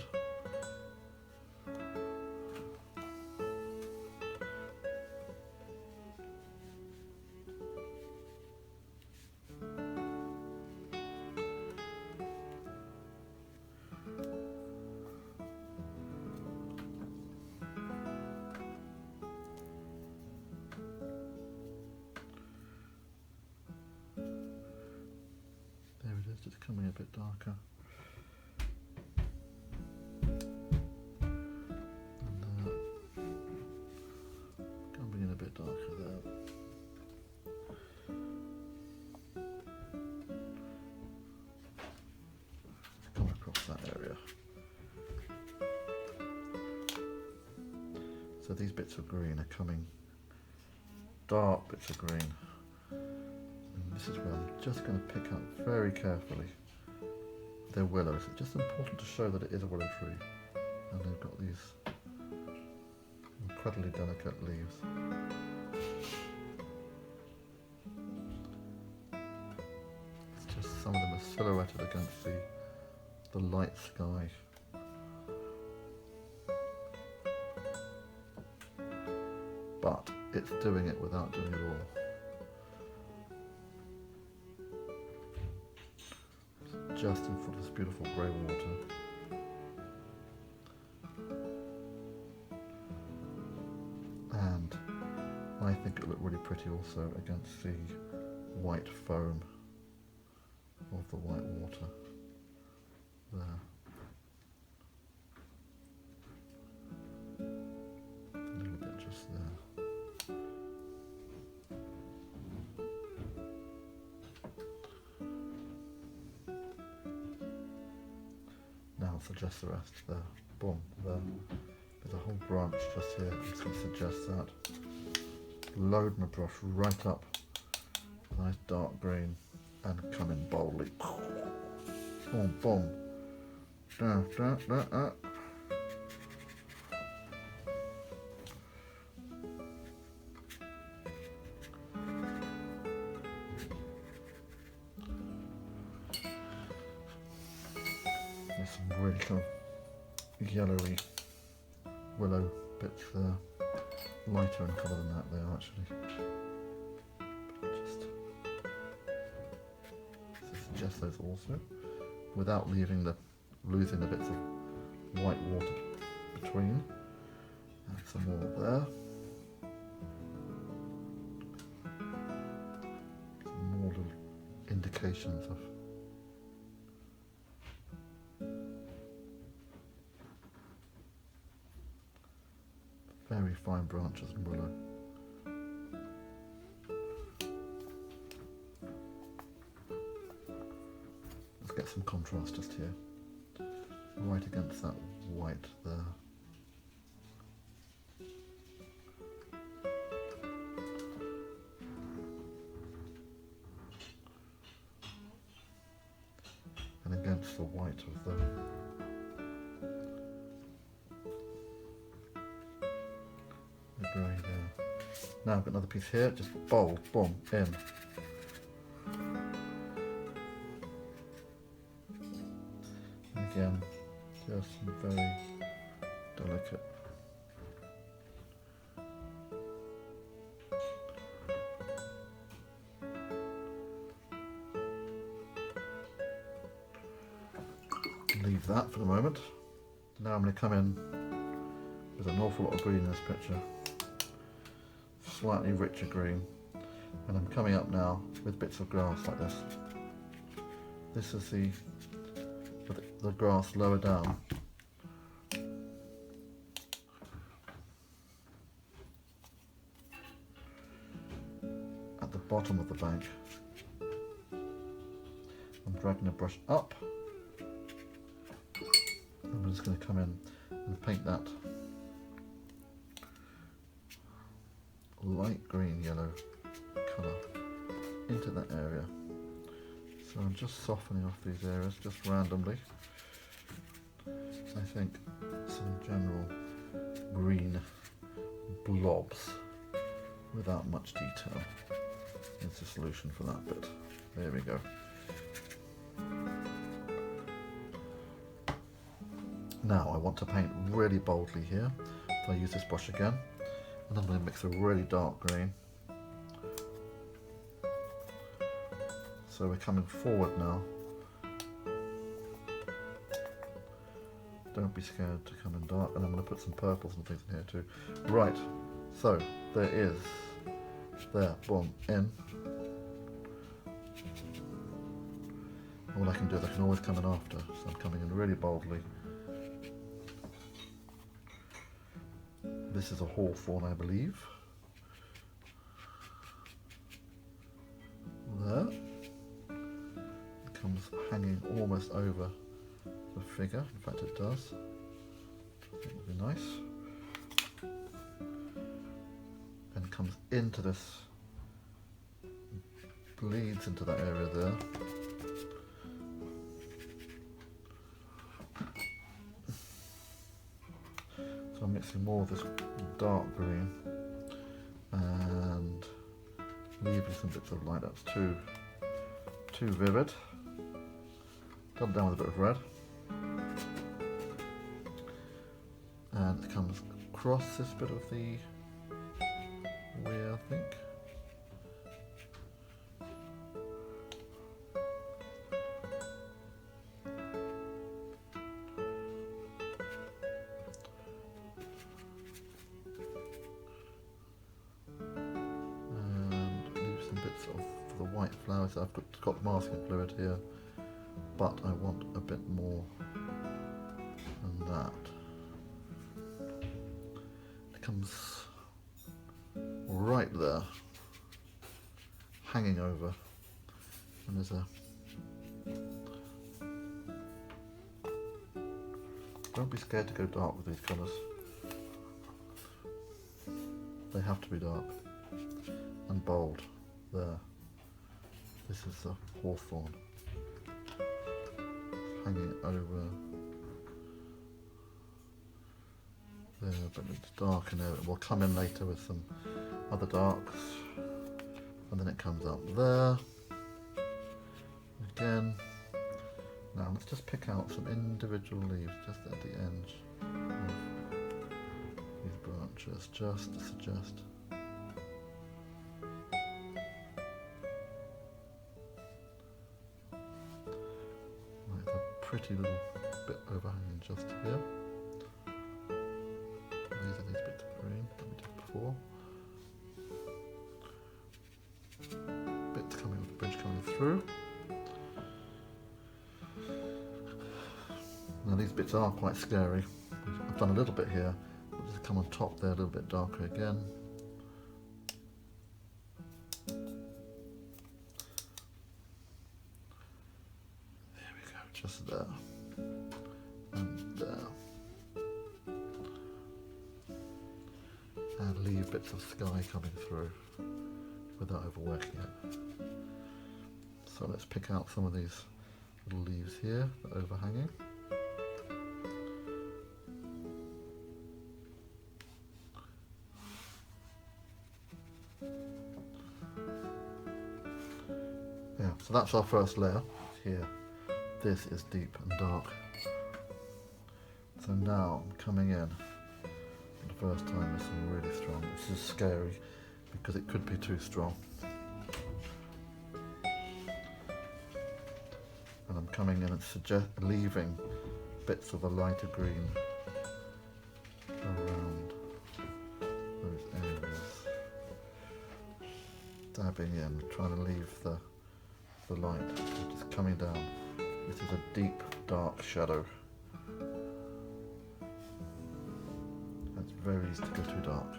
There it is, just coming a bit darker. Darker there. Come across that area. So these bits of green are coming, dark bits of green. And this is where I'm just going to pick up very carefully. They're willows. It's just important to show that it is a willow tree. And they've got these incredibly delicate leaves. Some of them are silhouetted against the light sky. But it's doing it without doing it all. It's just in front of this beautiful grey water. And I think it looked really pretty also against the white foam of the white water there. A little bit just there. Now I'll suggest the rest there. Boom, there. There's a whole branch just here. I'm just going to suggest that. Load my brush right up. Nice dark green. And come in boldly. Boom, boom. Da, da, da, da. There's some really kind of yellowy willow bits there. Lighter in colour than that they are actually. Suggest those also, without losing the bits of white water between. Add some more there. Some more little indications of very fine branches and willow. Get some contrast just here, right against that white there. And against the white of the grey there. Now I've got another piece here, just bold, boom, in. Again, just some very delicate leave that for the moment. Now I'm going to come in with an awful lot of green in this picture, slightly richer green, and I'm coming up now with bits of grass like this. This is the grass lower down. At the bottom of the bank. I'm dragging the brush up. I'm just going to come in and paint that light green yellow colour into that area. So I'm just softening off these areas just randomly. I think some general green blobs without much detail is the solution for that bit. There we go. Now I want to paint really boldly here, so I use this brush again, and I'm going to mix a really dark green. So we're coming forward now. Don't be scared to come in dark, and I'm going to put some purples and things in here too. Right, so there is, there, boom, in. And what I can do is I can always come in after, so I'm coming in really boldly. This is a hawthorn, I believe. There. It comes hanging almost over the figure. In fact, it does. I think would be nice. And comes into this, bleeds into that area there. So I'm mixing more of this dark green and leaving some bits of light. That's too vivid. Done down with a bit of red. And it comes across this bit of the weir, I think. For the white flowers, I've got masking fluid here, but I want a bit more than that. It comes right there, hanging over, and there's a... Don't be scared to go dark with these colours. They have to be dark and bold. There. This is the hawthorn hanging over there, but it's dark in there. It will come in later with some other darks, and then it comes up there again. Now let's just pick out some individual leaves just at the ends of these branches, just to suggest. Pretty little bit overhanging just here. These are these bits of green that we did before. Bits coming with the bridge coming through. Now these bits are quite scary. I've done a little bit here. I'll just come on top there a little bit darker again. Just there and there, and leave bits of sky coming through without overworking it. So let's pick out some of these little leaves here that are overhanging. Yeah, so that's our first layer here. This is deep and dark. So now I'm coming in for the first time with some really strong. This is scary because it could be too strong. And I'm coming in and leaving bits of a lighter green around those areas. Dabbing in, trying to leave the light just coming down. This is a deep dark shadow. It's very easy to go too dark.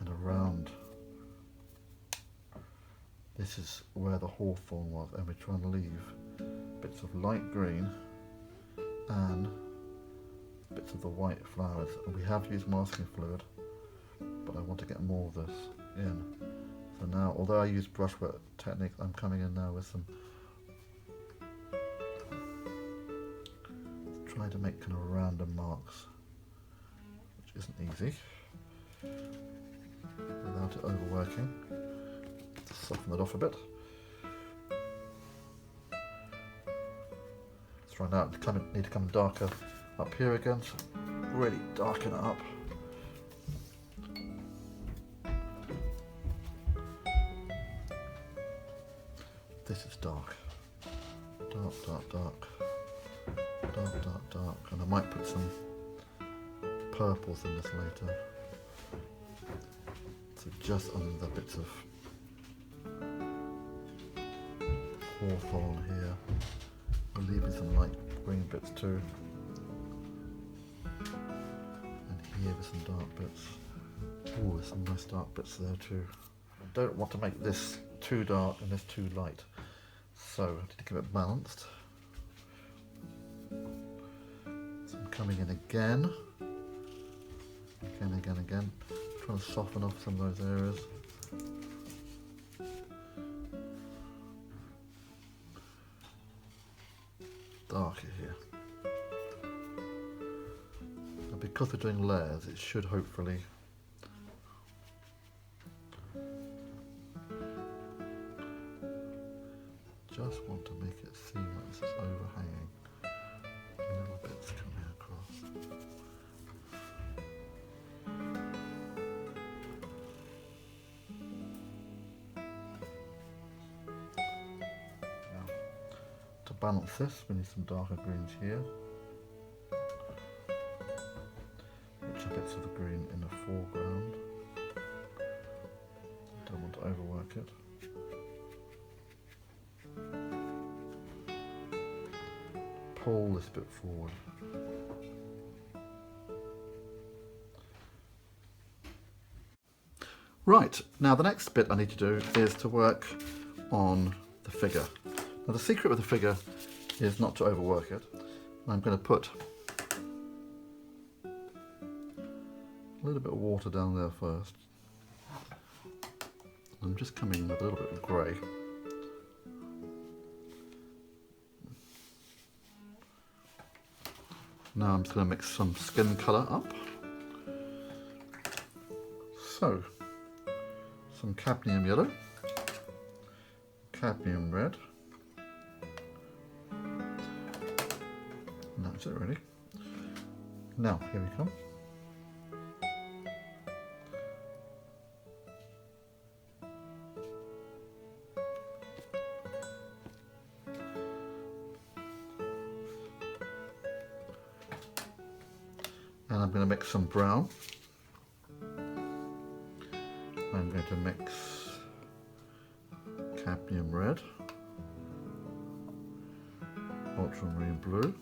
And around, this is where the hawthorn was, and we're trying to leave bits of light green and bits of the white flowers. We have used masking fluid, but I want to get more of this in. So now, although I use brushwork technique, I'm coming in now with some, trying to make kind of random marks, which isn't easy, without it overworking. Just soften it off a bit. Let's try now, need to come darker up here again, so really darken it up. This is dark. Dark, dark, dark. Dark, dark, dark. And I might put some purples in this later. So just under the bits of hawthorn here. We're leaving some light green bits too. And here with some dark bits. Oh, there's some nice dark bits there too. I don't want to make this too dark and this too light. So I need to keep it balanced. So I'm coming in again. Again. Trying to soften off some of those areas. Darker here. And because we're doing layers, it should hopefully just want to make it seem like this is overhanging. Little bits coming across. Now, to balance this, we need some darker greens here. Which are bits of the green in the foreground. Don't want to overwork it. Pull this bit forward. Right, now the next bit I need to do is to work on the figure. Now the secret with the figure is not to overwork it. I'm going to put a little bit of water down there first. I'm just coming with a little bit of grey. Now I'm just going to mix some skin colour up. So, some cadmium yellow, cadmium red, and that's it really. Now, here we come. And I'm going to mix some brown. I'm going to mix cadmium red, ultramarine blue,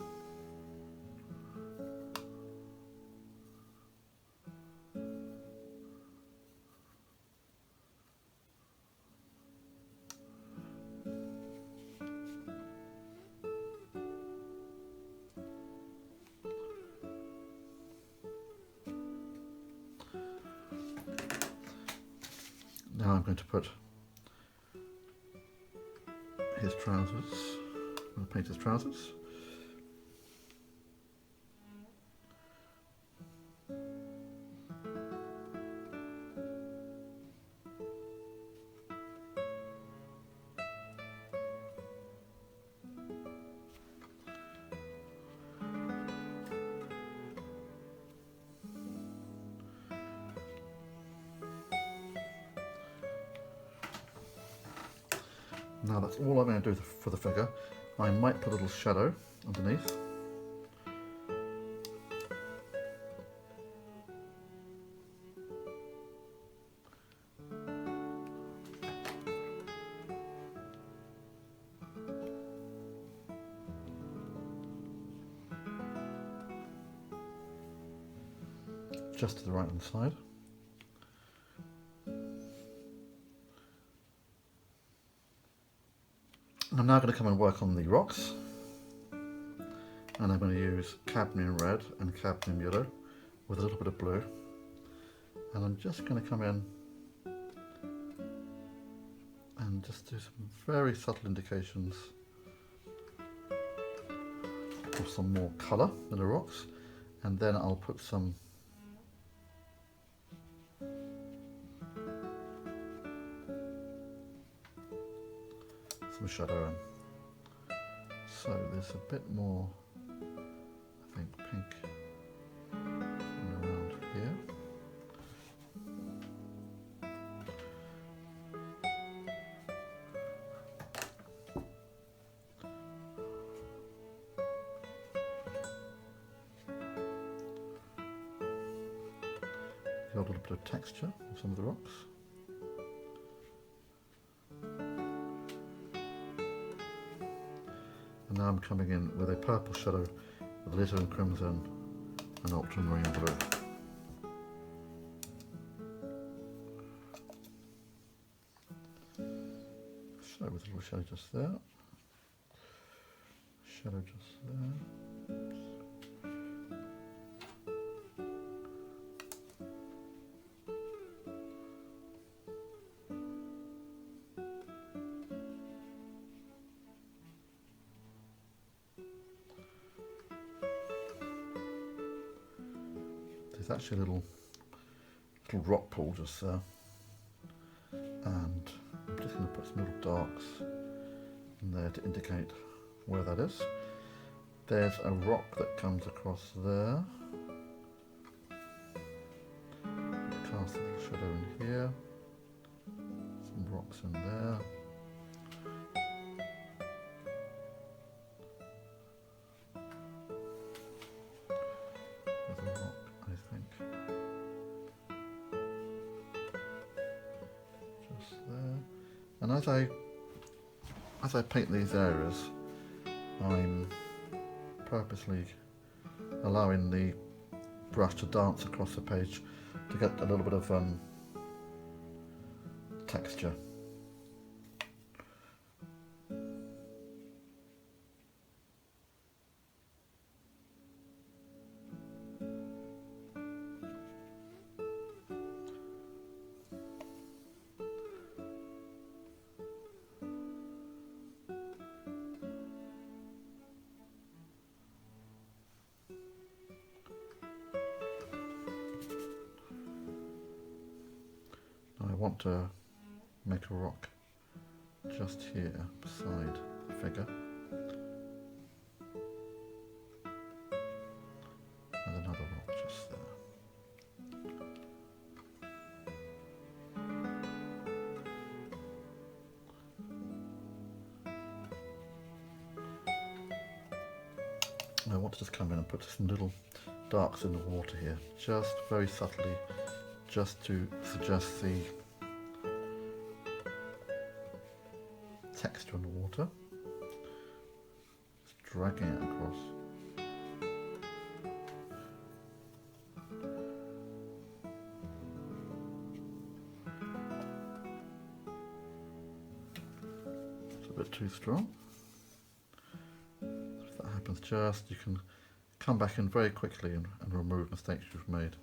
now I'm going to put his trousers. I'm going to paint his trousers. Now that's all I'm going to do for the figure. I might put a little shadow underneath. Just to the right hand side. I'm now going to come and work on the rocks, and I'm going to use cadmium red and cadmium yellow with a little bit of blue, and I'm just going to come in and just do some very subtle indications of some more colour in the rocks, and then I'll put some shadow in. So there's a bit more, I think, pink around here. Got a little bit of texture on some of the rocks. And now I'm coming in with a purple shadow with alizarin crimson and ultramarine blue. So with a little shadow just there, shadow just there. There's actually a little rock pool just there, and I'm just going to put some little darks in there to indicate where that is. There's a rock that comes across there. Cast a little shadow in here, some rocks in there. And as I paint these areas, I'm purposely allowing the brush to dance across the page to get a little bit of texture. I want to make a rock just here beside the figure, and another rock just there. I want to just come in and put some little darks in the water here, just very subtly, just to suggest the texture in the water. Just dragging it across. It's a bit too strong. If that happens, you can come back in very quickly and remove mistakes you've made.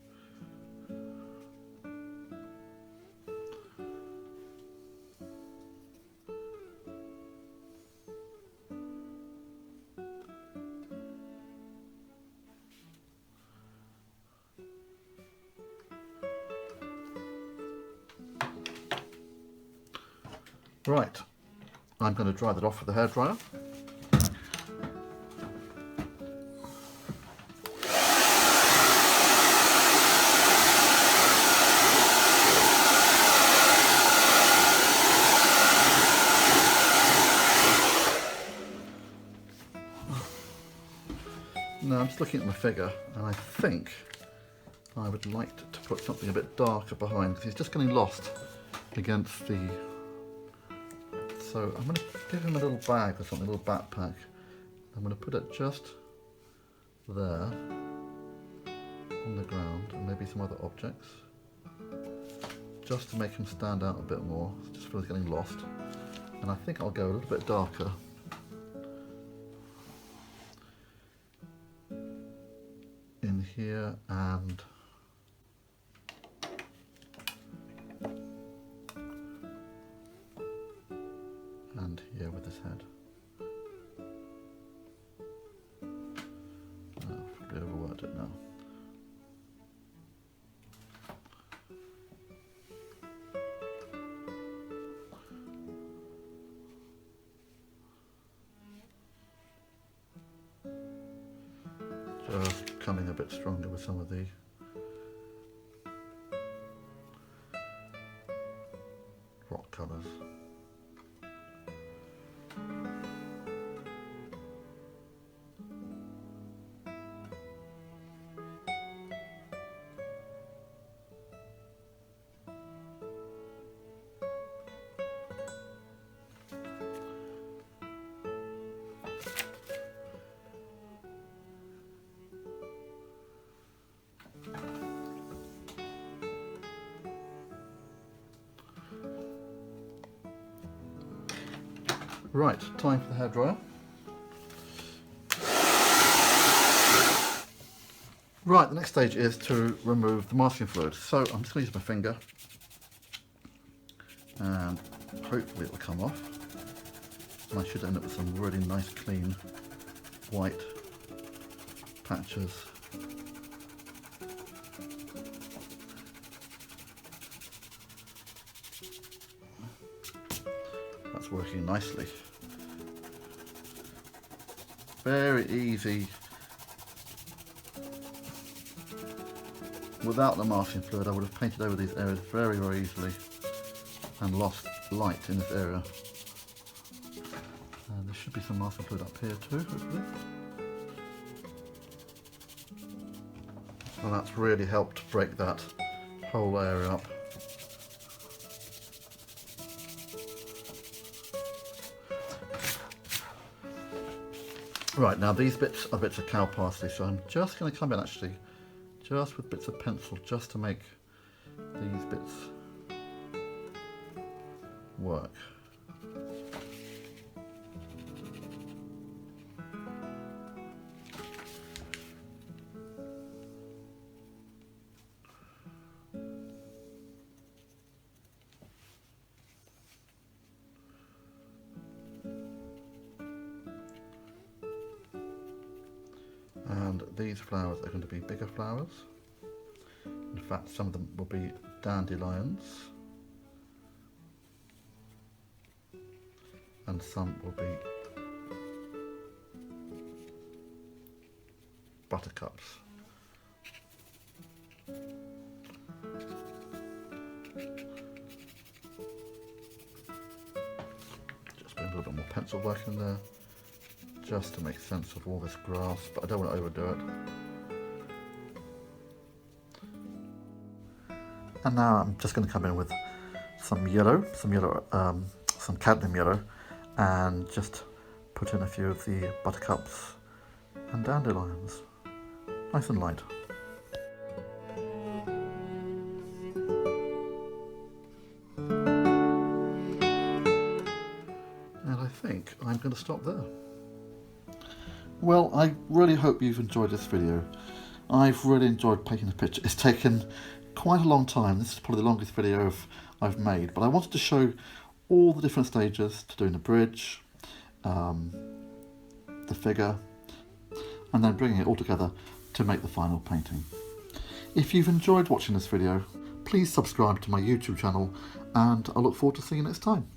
Right, I'm going to dry that off with the hairdryer. Now I'm just looking at my figure, and I think I would like to put something a bit darker behind, because he's just getting lost against the... So I'm going to give him a little bag or something, a little backpack. I'm going to put it just there on the ground, and maybe some other objects, just to make him stand out a bit more. Just feel he's getting lost. And I think I'll go a little bit darker in here and here with his head. I've probably overworked it now. Just coming a bit stronger with some of the rock colours. Right, time for the hairdryer. Right, the next stage is to remove the masking fluid. So I'm just going to use my finger and hopefully it will come off. And I should end up with some really nice clean white patches. That's working nicely. Very easy. Without the masking fluid, I would have painted over these areas very, very easily and lost light in this area. And there should be some masking fluid up here too, hopefully. So that's really helped break that whole area up. Right, now these bits are bits of cow parsley, so I'm just going to come in actually, just with bits of pencil, just to make these bits work. And these flowers are going to be bigger flowers. In fact, some of them will be dandelions. And some will be buttercups. Just put a little bit more pencil work in there, just to make sense of all this grass, but I don't want to overdo it. And now I'm just going to come in with some cadmium yellow, and just put in a few of the buttercups and dandelions, nice and light. And I think I'm going to stop there. Well, I really hope you've enjoyed this video. I've really enjoyed painting the picture. It's taken quite a long time. This is probably the longest video I've made, but I wanted to show all the different stages to doing the bridge, the figure, and then bringing it all together to make the final painting. If you've enjoyed watching this video, please subscribe to my YouTube channel, and I look forward to seeing you next time.